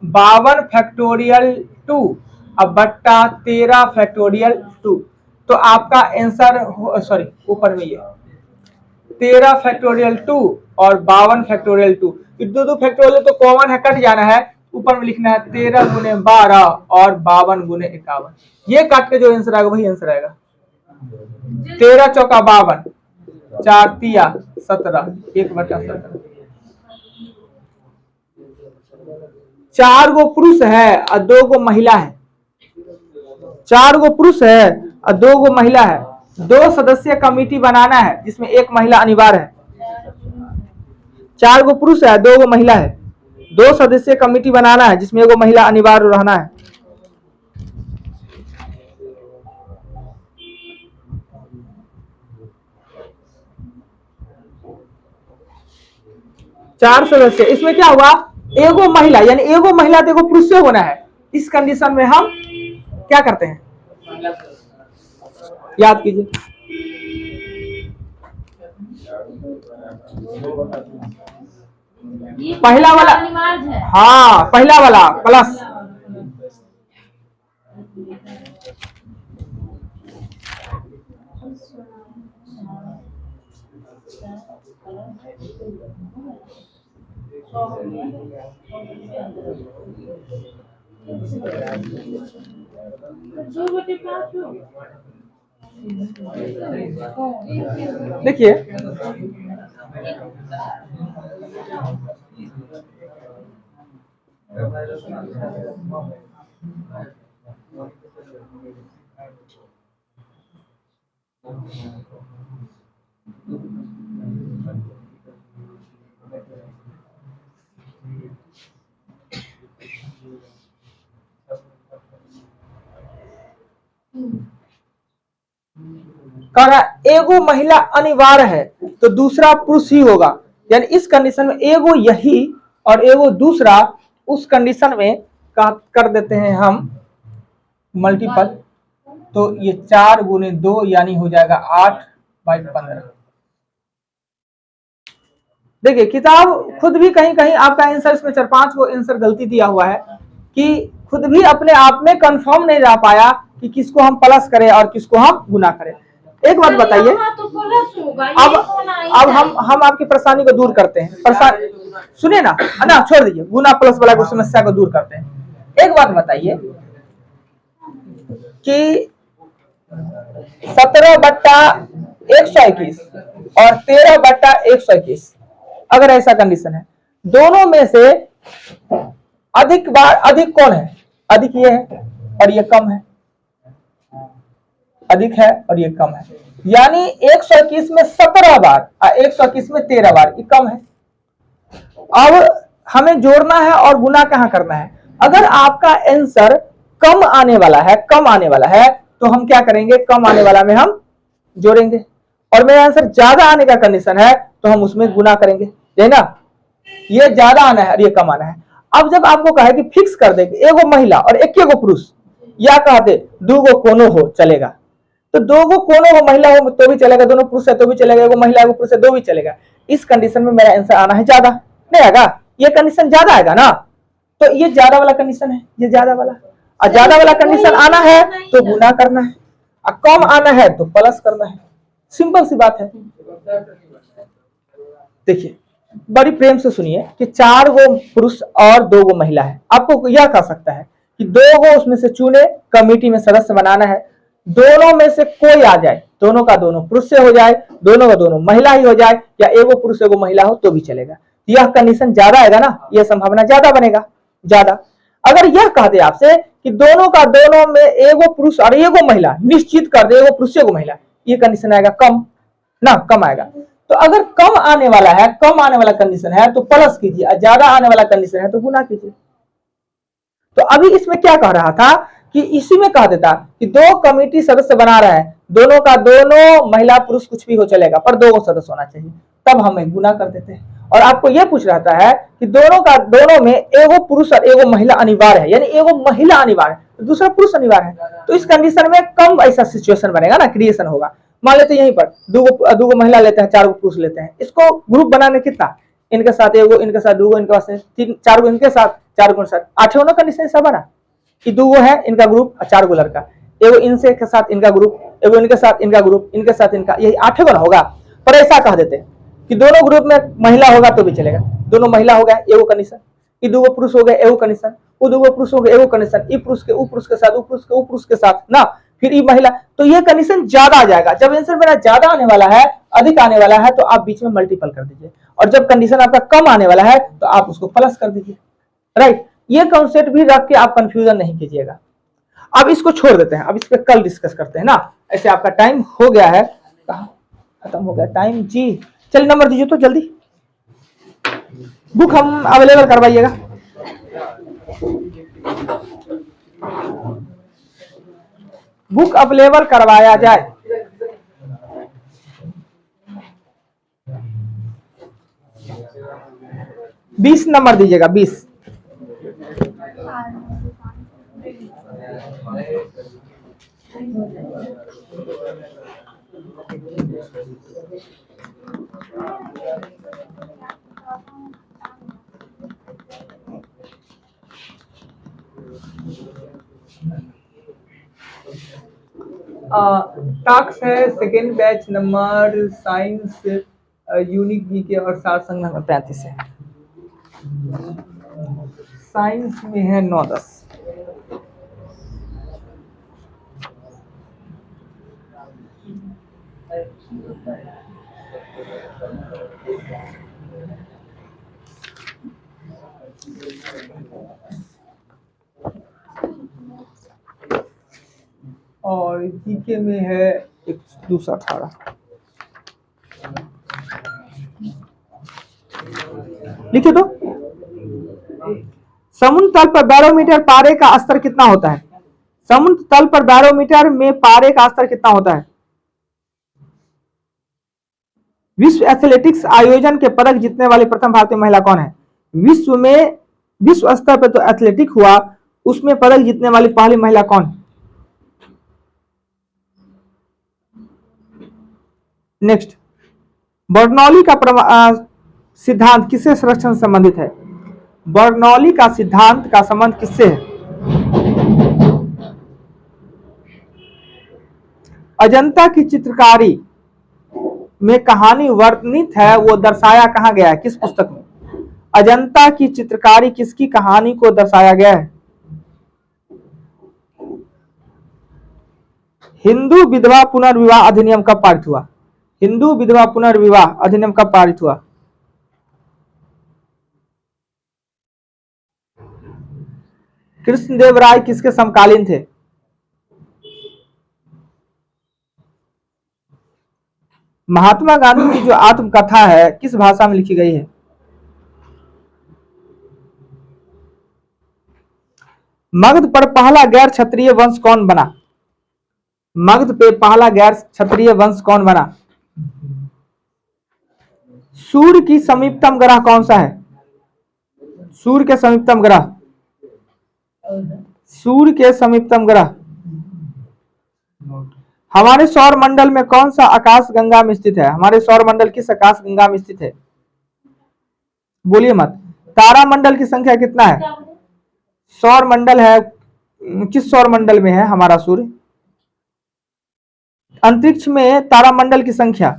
52 फैक्टोरियल 2 अब बट्टा 13 फैक्टोरियल 2, तो आपका आंसर सॉरी ऊपर में ये 13 फैक्टोरियल 2 और 52 फैक्टोरियल 2, 2 फैक्टोरियल तो कॉमन है, कट जाना है। ऊपर में लिखना है 13 गुने 12 और 52 गुने 51। ये काट के जो आंसर आएगा वही आंसर आएगा। 13 चौका 52, 4 तिया 17, 1/17। 4 गो पुरुष है और 2 गो महिला है। 4 गो पुरुष है और 2 गो महिला है। 2 सदस्यीय कमेटी बनाना है जिसमें 1 महिला अनिवार्य है। 4 गो पुरुष है, 2 गो महिला है। 2 सदस्यीय कमेटी बनाना है जिसमें 1 गो महिला अनिवार्य रहना है। चार सदस्य, इसमें क्या हुआ? एगो महिला, यानी एगो महिला तो एगो पुरुष से होना है। इस कंडीशन में हम क्या करते हैं? याद कीजिए। पहला वाला, हाँ पहला वाला प्लस, देखिए कह रहा एगो महिला अनिवार्य है तो दूसरा पुरुष ही होगा, यानी इस कंडीशन में एगो यही और एगो दूसरा, उस कंडीशन में कर देते हैं हम मल्टीपल, तो ये 4 गुने 2 यानी हो जाएगा 8/15। देखिए किताब खुद भी कहीं कहीं आपका आंसर, इसमें 4-5 को आंसर गलती दिया हुआ है कि खुद भी अपने आप में कंफर्म नहीं रह पाया कि किसको हम प्लस करें और किसको हम गुना करें। एक बात बताइए, अब हम आपकी परेशानी को दूर करते हैं। परेशानी सुनिए ना, छोड़ दीजिए, गुना प्लस वाला को समस्या को दूर करते हैं। एक बात बताइए कि 17/121 और 13/121, अगर ऐसा कंडीशन है, दोनों में से अधिक कौन है? अधिक ये है और ये कम है। अधिक है और ये कम है, यानी 121 में 17 बार और 121 में 13 बार, ये कम है। अब हमें जोड़ना है और गुना कहां करना है? अगर आपका आंसर कम आने वाला है तो हम क्या करेंगे? कम आने वाला में हम जोड़ेंगे, और मेरा आंसर ज्यादा आने का कंडीशन है तो हम उसमें गुना करेंगे, है ना? ये ज्यादा आना है और ये कम आना है। अब जब आपको कहे कि फिक्स कर दे एगो महिला और एक पुरुष, या कहते दो गो कोनो हो चलेगा, तो दो गो कोनो हो महिला हो तो भी चलेगा, दोनों पुरुष है तो भी चलेगा, एगो महिला एगो पुरुष है दो भी चलेगा। इस कंडीशन में मेरा आंसर आना है ज्यादा, नहीं आएगा, ये कंडीशन ज्यादा आएगा ना, तो ये ज्यादा वाला कंडीशन है, ये ज्यादा वाला, और ज्यादा वाला कंडीशन आना है तो गुना करना है, और कम आना है तो प्लस करना है, सिंपल सी बात है। देखिए बड़ी प्रेम से सुनिए कि 4 गो पुरुष और 2 गो महिला है, आपको यह कह सकता है कि 2 गो उसमें से चुने, कमेटी में सदस्य बनाना है, दोनों में से कोई आ जाए, दोनों का दोनों पुरुष से हो जाए, दोनों का दोनों महिला ही हो जाए, या एगो पुरुष एगो महिला हो तो भी चलेगा, यह कंडीशन ज्यादा आएगा ना, यह संभावना ज्यादा बनेगा, ज्यादा। अगर यह कह दे आपसे कि दोनों का दोनों में एगो पुरुष और एगो महिला, निश्चित कर दे एगो पुरुष एगो महिला, ये कंडीशन आएगा कम ना, कम आएगा। तो अगर कम आने वाला है, कम आने वाला कंडीशन है तो प्लस कीजिए, और ज्यादा आने वाला कंडीशन है तो गुना कीजिए। तो अभी इसमें क्या कह रहा था कि इसी में कह देता कि 2 कमेटी सदस्य बना रहा है, दोनों का दोनों महिला पुरुष कुछ भी हो चलेगा, पर 2 सदस्य होना चाहिए, तब हमें गुना कर देते हैं। और आपको यह पूछ रहा है कि दोनों का दोनों में एगो पुरुष और एगो महिला अनिवार्य है, यानी एगो महिला अनिवार्य है तो दूसरा पुरुष अनिवार्य है, तो इस कंडीशन में कम ऐसा सिचुएशन बनेगा ना, क्रिएशन होगा। मान लेते यहीं पर दो गो महिला लेते हैं, 4 गो पुरुष लेते हैं, इसको ग्रुप बनाने कितना, इनके साथ एगो, इनके साथ 2 गो, इनके पास 3 4 गो, इनके साथ 4 गो, 8 होना कंडीशन सब बना कि 2 गो है इनका ग्रुप और 4 गो लड़का, एगो इनसे के साथ इनका ग्रुप, एगो इनके साथ इनका ग्रुप, इनके साथ इनका, यही 8 गो ना होगा। पर ऐसा कह देते हैं कि दोनों ग्रुप में महिला होगा तो भी चलेगा, दोनों महिला हो गया एगो कंडीशन, ये 2 गो पुरुष हो गए एगो कंडीशन, वो 2 गो पुरुष हो गए एगो कंडीशन, ई पुरुष के ऊ पुरुष के साथ, ऊ पुरुष के ऊ पुरुष के साथ ना, फिर ये महिला, तो ये कंडीशन ज्यादा आ जाएगा। जब आंसर मेरा ज्यादा आने वाला है, अधिक आने वाला है, तो आप बीच में मल्टीपल कर दीजिए, और जब कंडीशन आपका कम आने वाला है तो आप उसको प्लस कर दीजिए, राइट। ये कॉन्सेप्ट भी रख के आप कंफ्यूजन नहीं कीजिएगा। अब इसको छोड़ देते हैं, अब इस पे कल डिस्कस करते हैं ना, ऐसे आपका टाइम हो गया है, कहाँ खत्म हो गया टाइम जी। चलिए नंबर दीजिए तो जल्दी, बुक हम अवेलेबल करवाइएगा। बुक अवेलेबल करवाया जाए। बीस नंबर दीजिएगा, 20। टास्क है second batch number science unique GK और सार संग नंबर 35 है, साइंस में है 9-10। और जीके में है 218। लिखिए तो, समुद्र तल पर बैरोमीटर पारे का स्तर कितना होता है? समुद्र तल पर बैरोमीटर में पारे का स्तर कितना होता है? विश्व एथलेटिक्स आयोजन के पदक जीतने वाली प्रथम भारतीय महिला कौन है? विश्व स्तर पर तो एथलेटिक हुआ, उसमें पदक जीतने वाली पहली महिला कौन? नेक्स्ट, बर्नौली का सिद्धांत किससे संरक्षण से संबंधित है? बर्नौली का सिद्धांत का संबंध किससे है? अजंता की चित्रकारी में कहानी वर्णित है, वो दर्शाया कहां गया है, किस पुस्तक में? अजंता की चित्रकारी किसकी कहानी को दर्शाया गया है? हिंदू विधवा पुनर्विवाह अधिनियम कब पारित हुआ? हिंदू विधवा पुनर्विवाह अधिनियम कब पारित हुआ? कृष्णदेव राय किसके समकालीन थे? महात्मा गांधी की जो आत्मकथा है किस भाषा में लिखी गई है? मगध पर पहला गैर क्षत्रिय वंश कौन बना? मगध पे पहला गैर क्षत्रिय वंश कौन बना? सूर्य की समीपतम ग्रह कौन सा है? सूर्य के समीपतम ग्रह सूर्य के समीपतम ग्रह। हमारे सौर मंडल में कौन सा आकाश गंगा में स्थित है? हमारे सौर मंडल किस आकाश गंगा में स्थित है? बोलिए मत। तारा मंडल की संख्या कितना है?
क्या बोले?
सौर मंडल है, किस सौर मंडल में है हमारा सूर्य? अंतरिक्ष में तारामंडल की संख्या।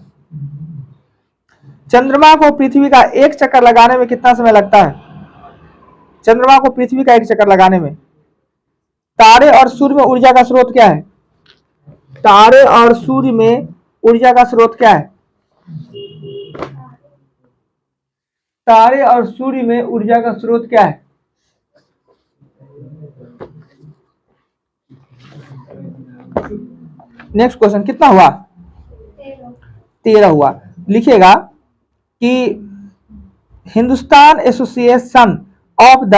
चंद्रमा को पृथ्वी का एक चक्कर लगाने में कितना समय लगता है? चंद्रमा को पृथ्वी का एक चक्कर लगाने में। तारे और सूर्य में ऊर्जा का स्रोत क्या है? तारे और सूर्य में ऊर्जा का स्रोत क्या है? तारे और सूर्य में ऊर्जा का स्रोत क्या है? नेक्स्ट क्वेश्चन कितना हुआ? 13 हुआ। लिखिएगा कि Hindustan association of the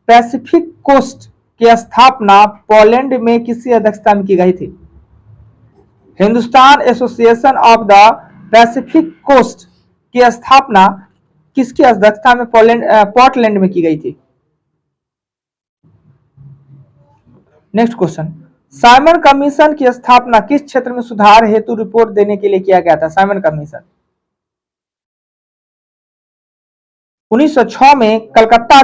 Pacific coast की स्थापना पोलैंड में किसकी अध्यक्षता में की गई थी? Hindustan association of the Pacific coast की स्थापना किसकी अध्यक्षता में पोर्टलैंड में की गई थी? नेक्स्ट क्वेश्चन, साइमन कमीशन की स्थापना किस क्षेत्र में सुधार हेतु रिपोर्ट देने के लिए किया गया था? साइमन कमीशन 1906 में कलकत्ता